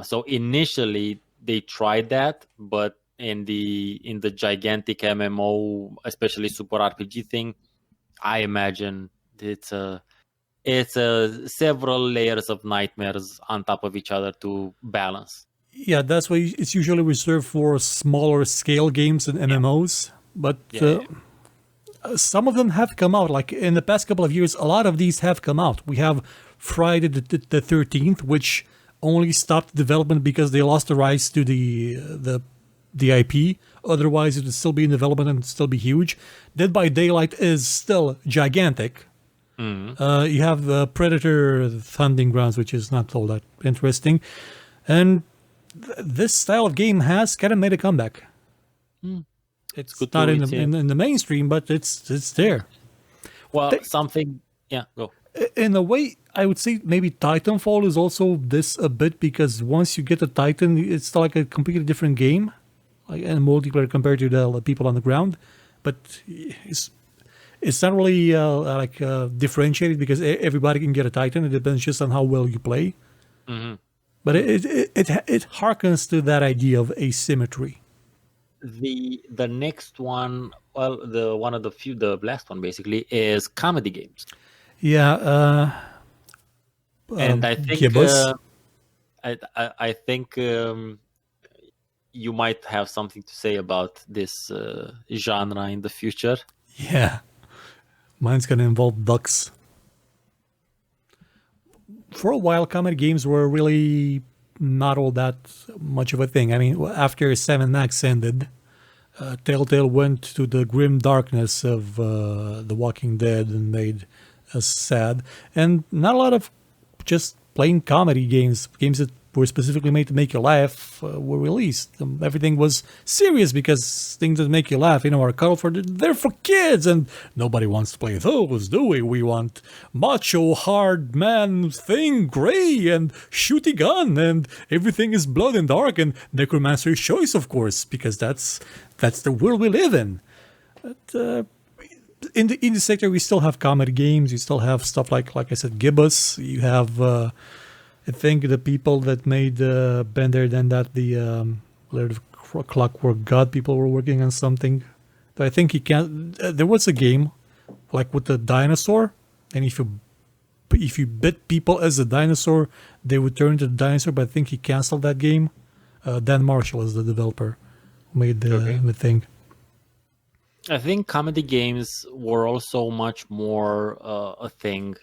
So initially they tried that, but in the gigantic MMO, especially Super RPG thing, I imagine it's several layers of nightmares on top of each other to balance. Yeah, that's why it's usually reserved for smaller scale games and MMOs. But some of them have come out. Like in the past couple of years, a lot of these have come out. We have Friday the 13th, which only stopped development because they lost the rights to the IP. Otherwise, it would still be in development and still be huge. Dead by Daylight is still gigantic. You have the Predator Hunting Grounds, which is not all that interesting. And this style of game has kind of made a comeback. It's good not to in the mainstream, but it's there. Well, go. In a way, I would say maybe Titanfall is also this a bit because once you get a Titan, it's like a completely different game, like and multiplayer compared to the people on the ground. But it's not really differentiated because everybody can get a Titan. It depends just on how well you play. Mm-hmm. But it harkens to that idea of asymmetry. The next one, well, the last one basically is comedy games. Yeah, and I think Gibbous. I think you might have something to say about this genre in the future. Yeah, mine's gonna involve ducks. For a while, comedy games were really not all that much of a thing. I mean, after 7 Max ended, Telltale went to the grim darkness of The Walking Dead and made us sad. And not a lot of just plain comedy games that were specifically made to make you laugh were released. Everything was serious because things that make you laugh, are called for, they're for kids, and nobody wants to play those, do we? We want macho, hard man thing, gray, and shoot a gun, and everything is blood and dark, and Necromancer's Choice, of course, because that's the world we live in. But, in the indie sector, we still have comedy games. You still have stuff like I said, Gibbous. You have, I think, the people that made Bender Than That, the Clockwork God people were working on something. I think he can't. There was a game like with the dinosaur, and if you bit people as a dinosaur, they would turn into the dinosaur. But I think he canceled that game. Dan Marshall is the developer who made the thing. I think comedy games were also much more a thing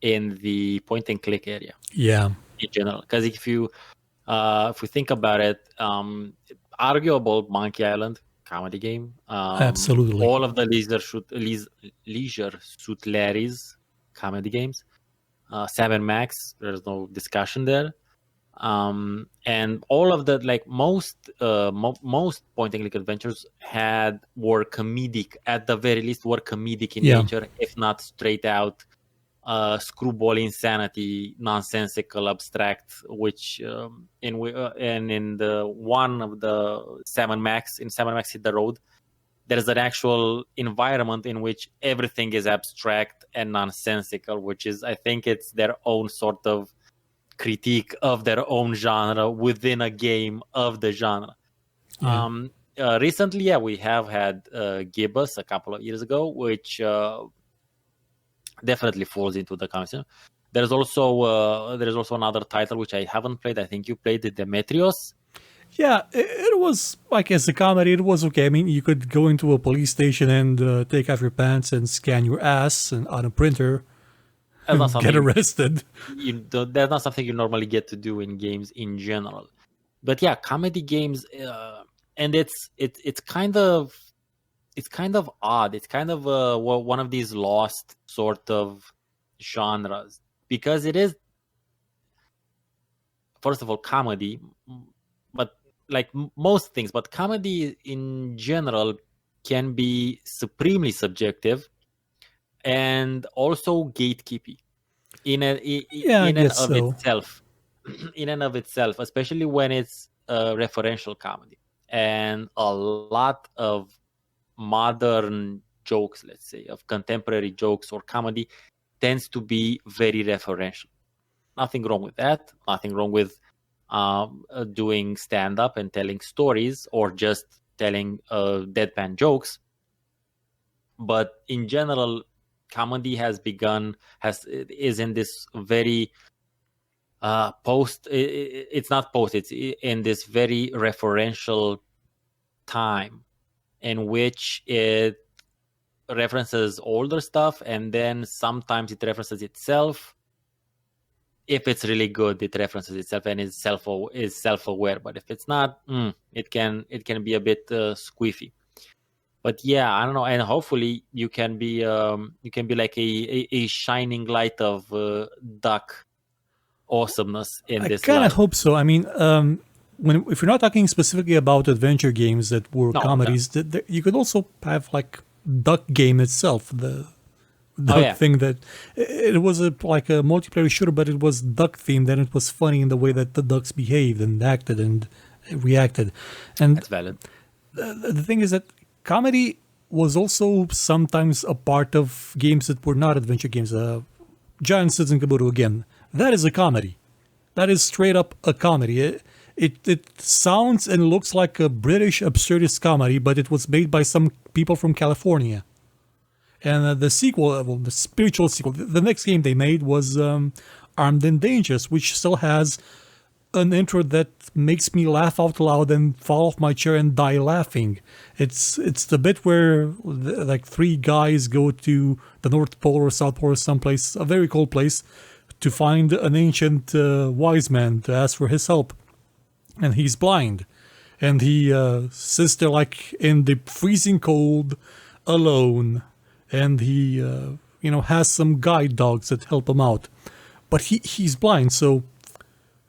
in the point and click area. Yeah, in general, because if we think about it, arguable Monkey Island comedy game. Absolutely. All of the Leisure Suit Larry's comedy games. 7 Max, there's no discussion there. And all of the most point and click adventures were comedic, at the very least were comedic in nature, if not straight out screwball insanity, nonsensical, abstract, which in the one of the 7 Max Hit the Road, there's an actual environment in which everything is abstract and nonsensical, which is, I think, it's their own sort of critique of their own genre within a game of the genre. Recently, we have had Gibbous a couple of years ago, which definitely falls into the conversation. There's also another title which I haven't played. I think you played it, Demetrios. Yeah, it was like, as a comedy, it was okay. I mean, you could go into a police station and take off your pants and scan your ass and on a printer. Get arrested. That's not something you normally get to do in games in general. But yeah, comedy games, and it's kind of odd. It's kind of one of these lost sort of genres, because it is, first of all, comedy, but like most things, but comedy in general can be supremely subjective and also gatekeepy Yeah, I in and guess of so. itself. In and of itself, especially when it's referential comedy, and a lot of modern jokes, let's say, of contemporary jokes or comedy, tends to be very referential. Nothing wrong with that. Nothing wrong with doing stand-up and telling stories, or just telling deadpan jokes. But in general, comedy is in this very it's not post, it's in this very referential time, in which it references older stuff, and then sometimes it references itself. If it's really good, it references itself and is self-aware. But if it's not, it can be a bit squeefy. But yeah, I don't know. And hopefully you can be like a shining light of duck awesomeness in I this kind of life. hope so. I mean, if you're not talking specifically about adventure games that were No, comedies, you could also have like Duck Game itself, the oh duck yeah, thing that it was like a multiplayer shooter, but it was duck themed, and it was funny in the way that the ducks behaved and acted and reacted. And that's valid. the thing is that comedy was also sometimes a part of games that were not adventure games. Giant Citizen Kabuto again. That is a comedy. That is straight up a comedy. It sounds and looks like a British absurdist comedy, but it was made by some people from California. And the sequel, well, the spiritual sequel, the next game they made was Armed and Dangerous, which still has an intro that makes me laugh out loud and fall off my chair and die laughing. It's the bit where like three guys go to the North Pole or South Pole or someplace, a very cold place, to find an ancient wise man to ask for his help. And he's blind. And he sits there like in the freezing cold, alone. And he, has some guide dogs that help him out. But he's blind, so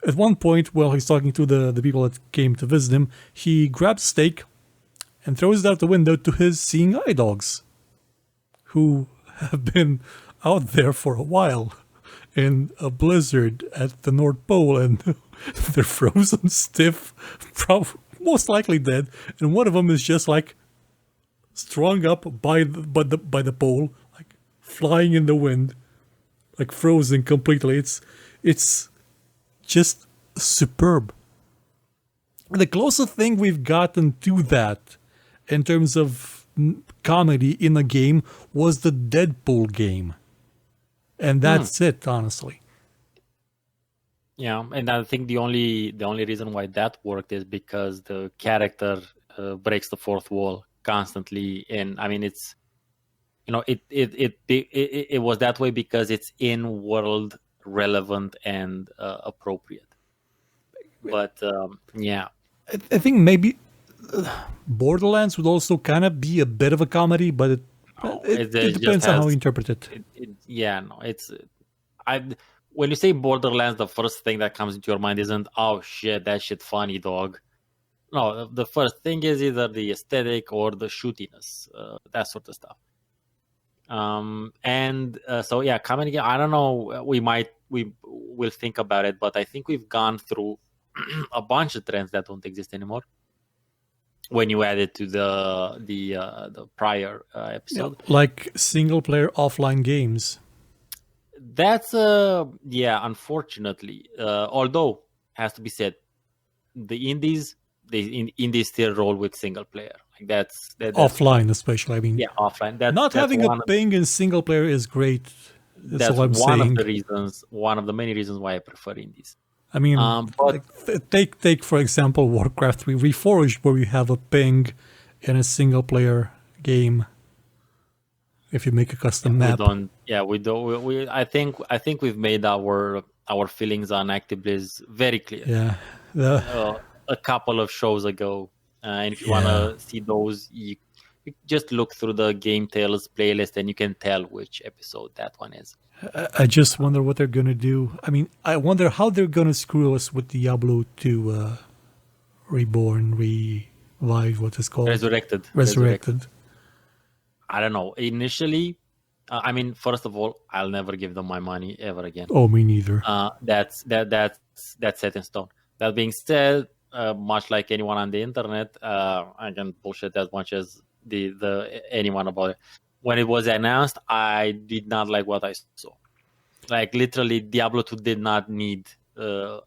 at one point, while he's talking to the people that came to visit him, he grabs a steak and throws it out the window to his seeing eye dogs, who have been out there for a while in a blizzard at the North Pole, and they're frozen stiff, most likely dead, and one of them is just like strung up by the pole, like flying in the wind, like frozen completely. It's just superb. The closest thing we've gotten to that in terms of comedy in a game was the Deadpool game. And that's it, honestly. Yeah, and I think the only reason why that worked is because the character breaks the fourth wall constantly, and I mean it's it was that way because it's in world relevant and appropriate. But yeah, I think maybe Borderlands would also kind of be a bit of a comedy, but it just depends on how has you interpret it. yeah, no, it's I. When you say Borderlands, the first thing that comes into your mind isn't, oh shit, that shit funny, dog. No, the first thing is either the aesthetic or the shootiness, that sort of stuff. So yeah, comedy. I don't know. We will think about it, but I think we've gone through a bunch of trends that don't exist anymore. When you add it to the prior episode, Like single player offline games. that's unfortunately. Although has to be said, the indies still roll with single player. Like that's Offline, especially. I mean, yeah, offline. not having a ping in single player is great. That's all I'm one saying. of the reasons, one of the many reasons why I prefer indies. I mean, but take for example Warcraft 3 Reforged, where you have a ping in a single player game. If you make a custom map, we don't. I think we've made our feelings on Activision very clear. Yeah, A couple of shows ago. And if you want to see those, you just look through the GameTales playlist and you can tell which episode that one is. I just wonder what they're going to do. I mean, I wonder how they're going to screw us with Diablo 2 Reborn, Revive, what is called? Resurrected. I don't know. Initially, I mean, first of all, I'll never give them my money ever again. Oh, me neither. That's set in stone. That being said, much like anyone on the internet, I can bullshit as much as the anyone about it. When it was announced, I did not like what I saw. Like literally, Diablo 2 did not need a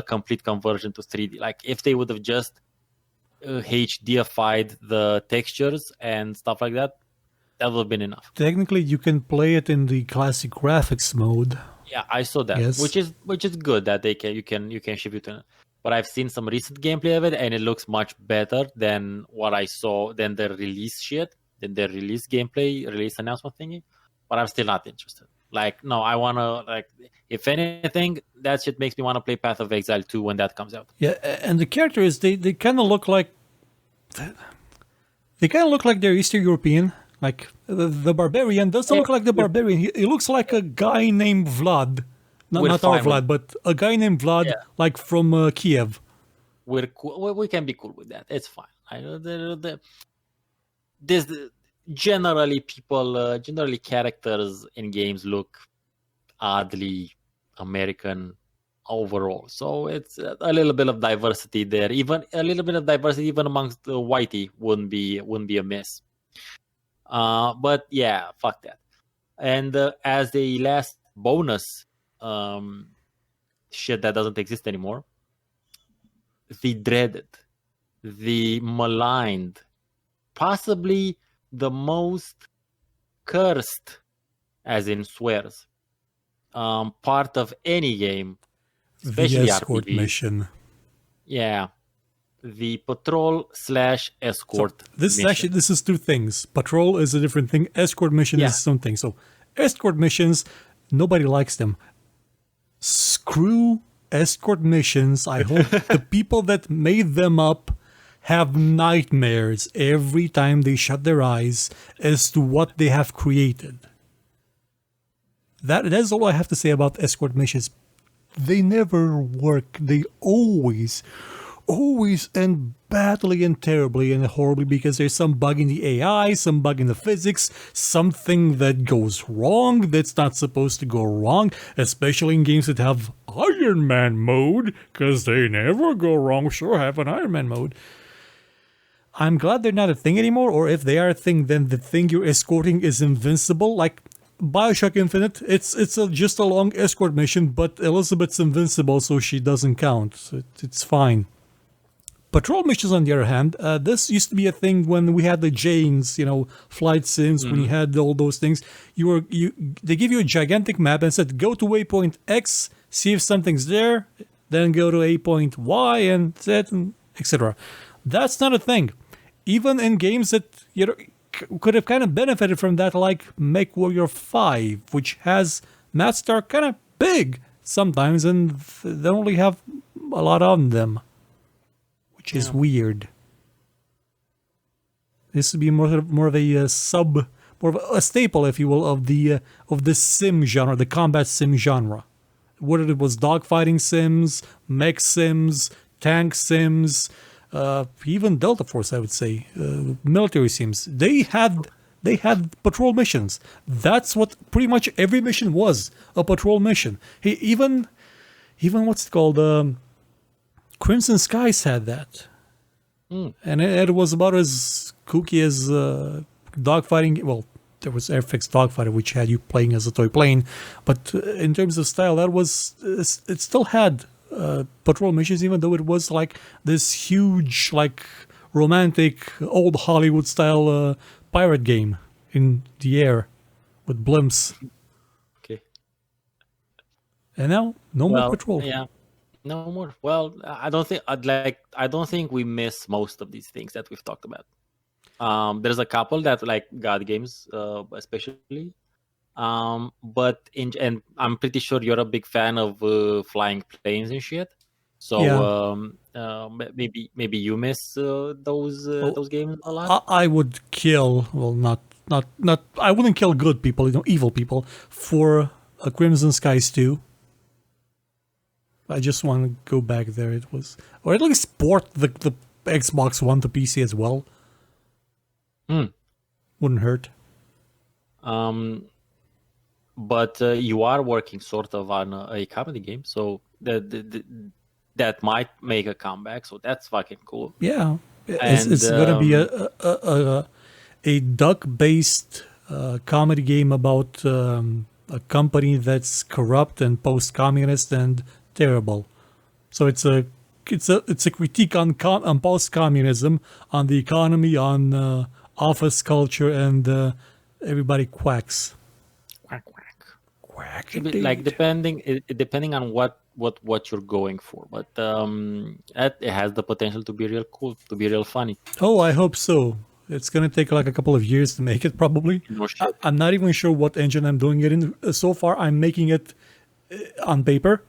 complete conversion to 3D. Like if they would have just HDified the textures and stuff like that, that would have been enough. Technically, you can play it in the classic graphics mode. Yeah, I saw that, yes. which is good that you can ship it to. But I've seen some recent gameplay of it, and it looks much better than what I saw than the release shit, than the release announcement thingy. But I'm still not interested. Like, no, I wanna if anything, that shit makes me want to play Path of Exile 2 when that comes out. Yeah, and the characters they kind of look like they're Eastern European. Like the barbarian doesn't look like the barbarian. He looks like a guy named Vlad. Not our Vlad, but a guy named Vlad, like from Kiev. We're cool. We can be cool with that. It's fine. There's generally characters in games look oddly American overall. So it's a little bit of diversity there. Even a little bit of diversity even amongst the whitey wouldn't be amiss. But yeah, fuck that. And as the last bonus shit that doesn't exist anymore, the dreaded, the maligned, possibly the most cursed, as in swears, part of any game, especially the escort RPG. mission. Yeah. The patrol/escort. So this is two things. Patrol is a different thing. Escort mission is something. So escort missions, nobody likes them. Screw escort missions. I hope the people that made them up have nightmares every time they shut their eyes as to what they have created. That's all I have to say about escort missions. They never work. They always end badly and terribly and horribly because there's some bug in the AI, some bug in the physics, something that goes wrong that's not supposed to go wrong, especially in games that have Iron Man mode, because they never go wrong. Sure, have an Iron Man mode. I'm glad they're not a thing anymore, or if they are a thing, then the thing you're escorting is invincible. Like Bioshock Infinite, it's just a long escort mission, but Elizabeth's invincible, so she doesn't count. It's fine. Patrol missions, on the other hand, this used to be a thing when we had the Janes, flight sims, when you had all those things. They give you a gigantic map and said, go to waypoint X, see if something's there, then go to waypoint Y and Z, etc. That's not a thing. Even in games that could have kind of benefited from that, like MechWarrior 5, which has maps that are kind of big sometimes, and they only have a lot on them. Which is weird. This would be more of a staple, if you will, of the sim genre, the combat sim genre. Whether it was dogfighting sims, mech sims, tank sims, even Delta Force, I would say, military sims. They had patrol missions. That's what pretty much every mission was, a patrol mission. Even what's it called? Crimson Skies had that. And it was about as kooky as dogfighting. Well, there was Airfix Dogfighter, which had you playing as a toy plane. But in terms of style, it still had patrol missions, even though it was like this huge, like romantic, old Hollywood style pirate game in the air with blimps. Okay. And now, no more patrol. Yeah. No more. Well, I don't think we miss most of these things that we've talked about. There's a couple that like God games, especially. And I'm pretty sure you're a big fan of flying planes and shit. So Yeah. maybe you miss Oh, those games a lot. I would kill. Well, not. I wouldn't kill good people. Evil people for a Crimson Skies 2. I just want to go back there. It was, or at least port the Xbox One to PC as well. Hmm. Wouldn't hurt. Um, but you are working sort of on a comedy game, so that might make a comeback. So that's fucking cool. Yeah, And it's gonna be a duck based comedy game about a company that's corrupt and post communist and terrible. So it's a critique on on post communism, on the economy, on office culture, and everybody quacks. quack quack. Quack Like indeed. depending on what you're going for, but it has the potential to be real cool, to be real funny. Oh, I hope so. It's gonna take like a couple of years to make it, probably. No shit. I'm not even sure what engine I'm doing it in. So far, I'm making it on paper.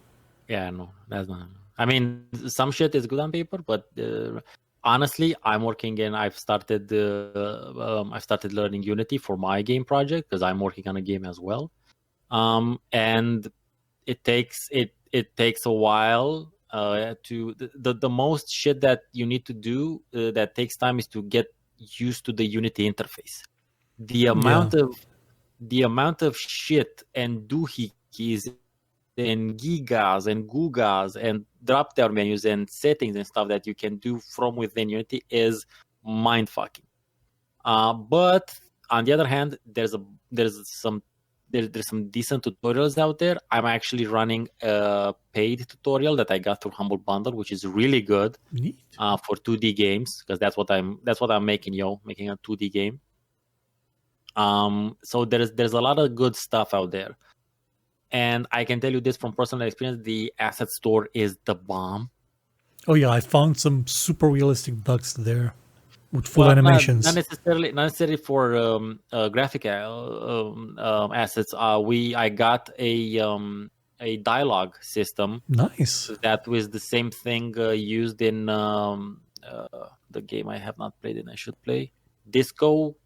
Yeah, no, that's not. I mean, some shit is good on paper, but honestly, I've started learning Unity for my game project because I'm working on a game as well. And it takes a while to the most shit that you need to do that takes time is to get used to the Unity interface. The Yeah. amount of shit and doohickeys and gigas and gugas and drop down menus and settings and stuff that you can do from within Unity is mind fucking. But on the other hand, there's some decent tutorials out there. I'm actually running a paid tutorial that I got through Humble Bundle, which is really good Neat. for 2D games, because that's what I'm making a 2D game. So there's a lot of good stuff out there. And I can tell you this from personal experience, the asset store is the bomb. Oh yeah, I found some super realistic ducks there with full Well, animations. not necessarily for graphic assets. I got a dialogue system Nice. that was the same thing used in the game I have not played and I should play, Disco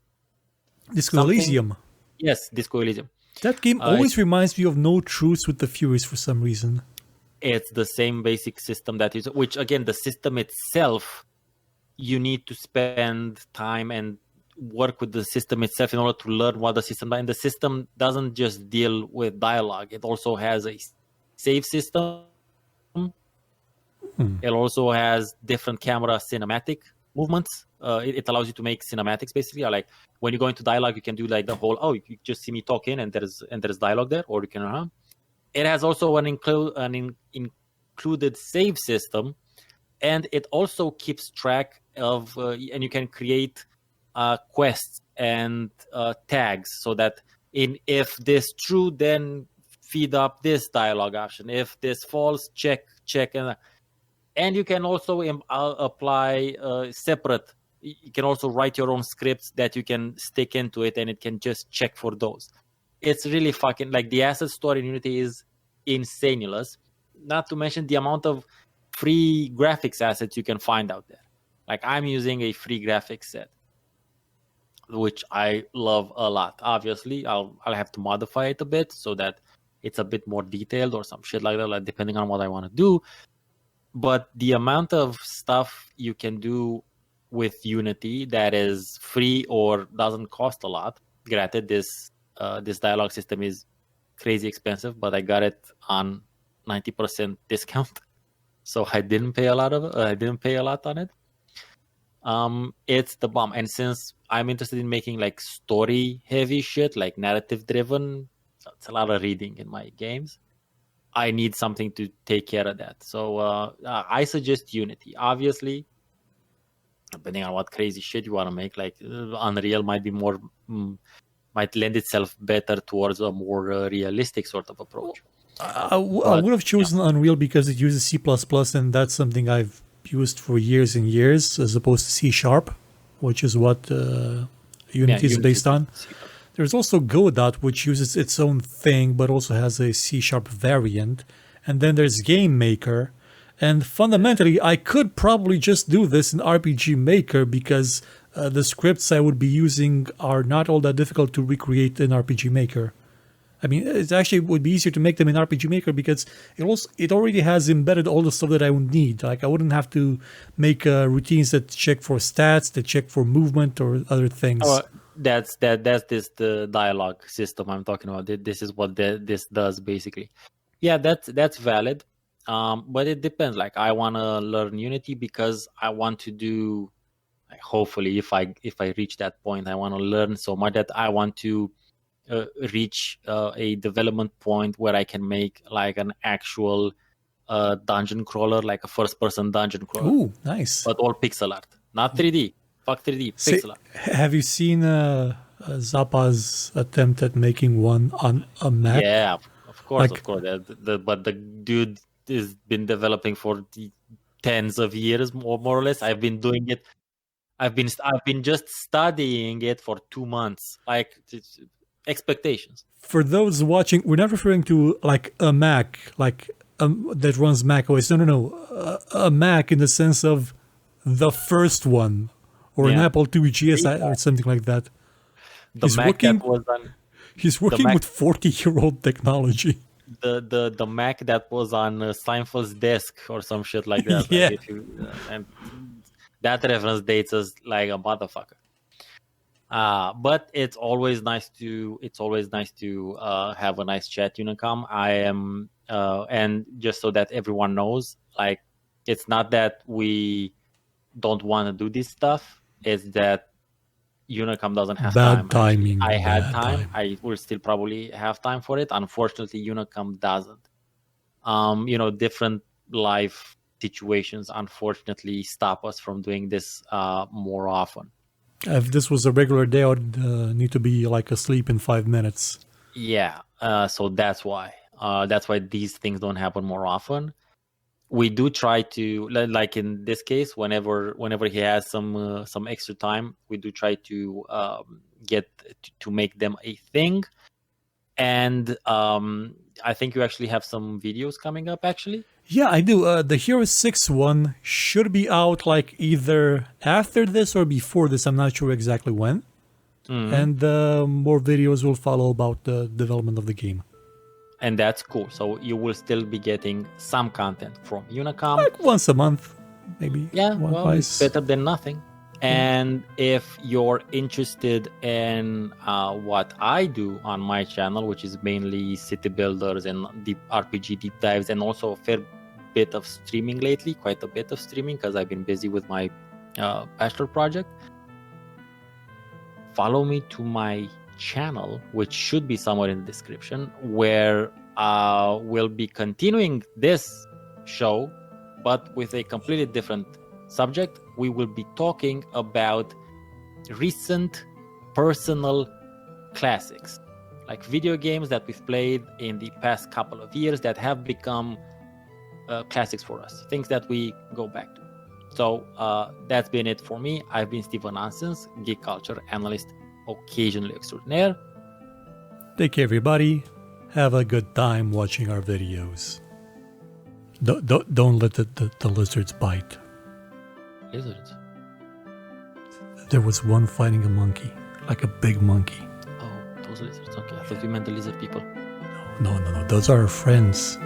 Disco something. Elysium. Yes, Disco Elysium. That game Uh, always reminds me of No Truce with the Furies for some reason. it's the same basic system that is, which again, the system itself, you need to spend time and work with the system itself in order to learn what the system does. And the system doesn't just deal with dialogue; it also has a save system. It also has different camera cinematic movements. It allows you to make cinematics basically. Like when you go into dialogue, you can do like the whole you just see me talking and there's dialogue there, or you can. It has also an included save system, and it also keeps track of and you can create quests and tags so that if this true, then feed up this dialogue option. If this false, check and you can also apply separate. You can also write your own scripts that you can stick into it, and it can just check for those. It's really fucking like the asset store in Unity is insanulous. Not to mention the amount of free graphics assets you can find out there. Like I'm using a free graphics set, which I love a lot. Obviously, I'll have to modify it a bit so that it's a bit more detailed or some shit like that, like depending on what I want to do. But the amount of stuff you can do with Unity that is free or doesn't cost a lot. Granted, this dialogue system is crazy expensive, but I got it on 90% discount, so I didn't pay a lot on it. It's the bomb, and since I'm interested in making like story heavy shit, like narrative driven, it's a lot of reading in my games. I need something to take care of that. So I suggest Unity. Obviously, depending on what crazy shit you want to make, like Unreal might be more, might lend itself better towards a more realistic sort of approach. I would have chosen Unreal because it uses C++, and that's something I've used for years and years, as opposed to C#, which is what Unity is based on. There's also Godot, which uses its own thing, but also has a C# variant. And then there's Game Maker. And fundamentally, I could probably just do this in RPG Maker because the scripts I would be using are not all that difficult to recreate in RPG Maker. I mean, it actually would be easier to make them in RPG Maker because it already has embedded all the stuff that I would need. Like I wouldn't have to make routines that check for stats, that check for movement or other things. Oh, that's the dialogue system I'm talking about. This is what this does basically. Yeah, that's valid. But it depends. Like I want to learn Unity because I want to do. Like, hopefully, if I reach that point, I want to learn so much that I want to reach a development point where I can make like an actual dungeon crawler, like a first-person dungeon crawler. Ooh, nice. But all pixel art, not 3D. Fuck 3D, pixel art. Have you seen Zappa's attempt at making one on a Mac? Yeah, of course. But the dude has been developing for tens of years, more or less. I've been doing it. I've been just studying it for 2 months. Like expectations. For those watching, we're not referring to like a Mac, like that runs Mac OS. No. A Mac in the sense of the first one, or an Apple IIe GS or something like that. He's working with 40-year-old technology. The Mac that was on Seinfeld's desk or some shit like that. Yeah. Like and that reference dates us like a motherfucker. But it's always nice to have a nice chat, Unicom. I am and just so that everyone knows, like it's not that we don't want to do this stuff. It's that Unicom doesn't have time. Timing. I had time. I will still probably have time for it. Unfortunately, Unicom doesn't. Different life situations unfortunately stop us from doing this more often. If this was a regular day, I would need to be like asleep in 5 minutes. Yeah, so that's why. That's why these things don't happen more often. We do try to, like in this case, whenever he has some extra time, we do try to get to make them a thing. And I think you actually have some videos coming up, actually. Yeah, I do. The Hero 6 one should be out like either after this or before this. I'm not sure exactly when. Mm-hmm. And more videos will follow about the development of the game. And that's cool. So you will still be getting some content from Unicom. Like once a month, maybe. Yeah, well, it's better than nothing. And if you're interested in what I do on my channel, which is mainly city builders and deep RPG deep dives, and also a fair bit of streaming lately, quite a bit of streaming because I've been busy with my bachelor project, follow me to my channel, which should be somewhere in the description, where we'll be continuing this show, but with a completely different subject. We will be talking about recent personal classics, like video games that we've played in the past couple of years that have become classics for us, things that we go back to. So that's been it for me. I've been StefaNonsense, geek culture analyst, occasionally extraordinaire. Take care, everybody. Have a good time watching our videos. Don't let the lizards bite. Lizards? There was one fighting a monkey, like a big monkey. Oh, those lizards. Okay, I thought you meant the lizard people. No. Those are our friends.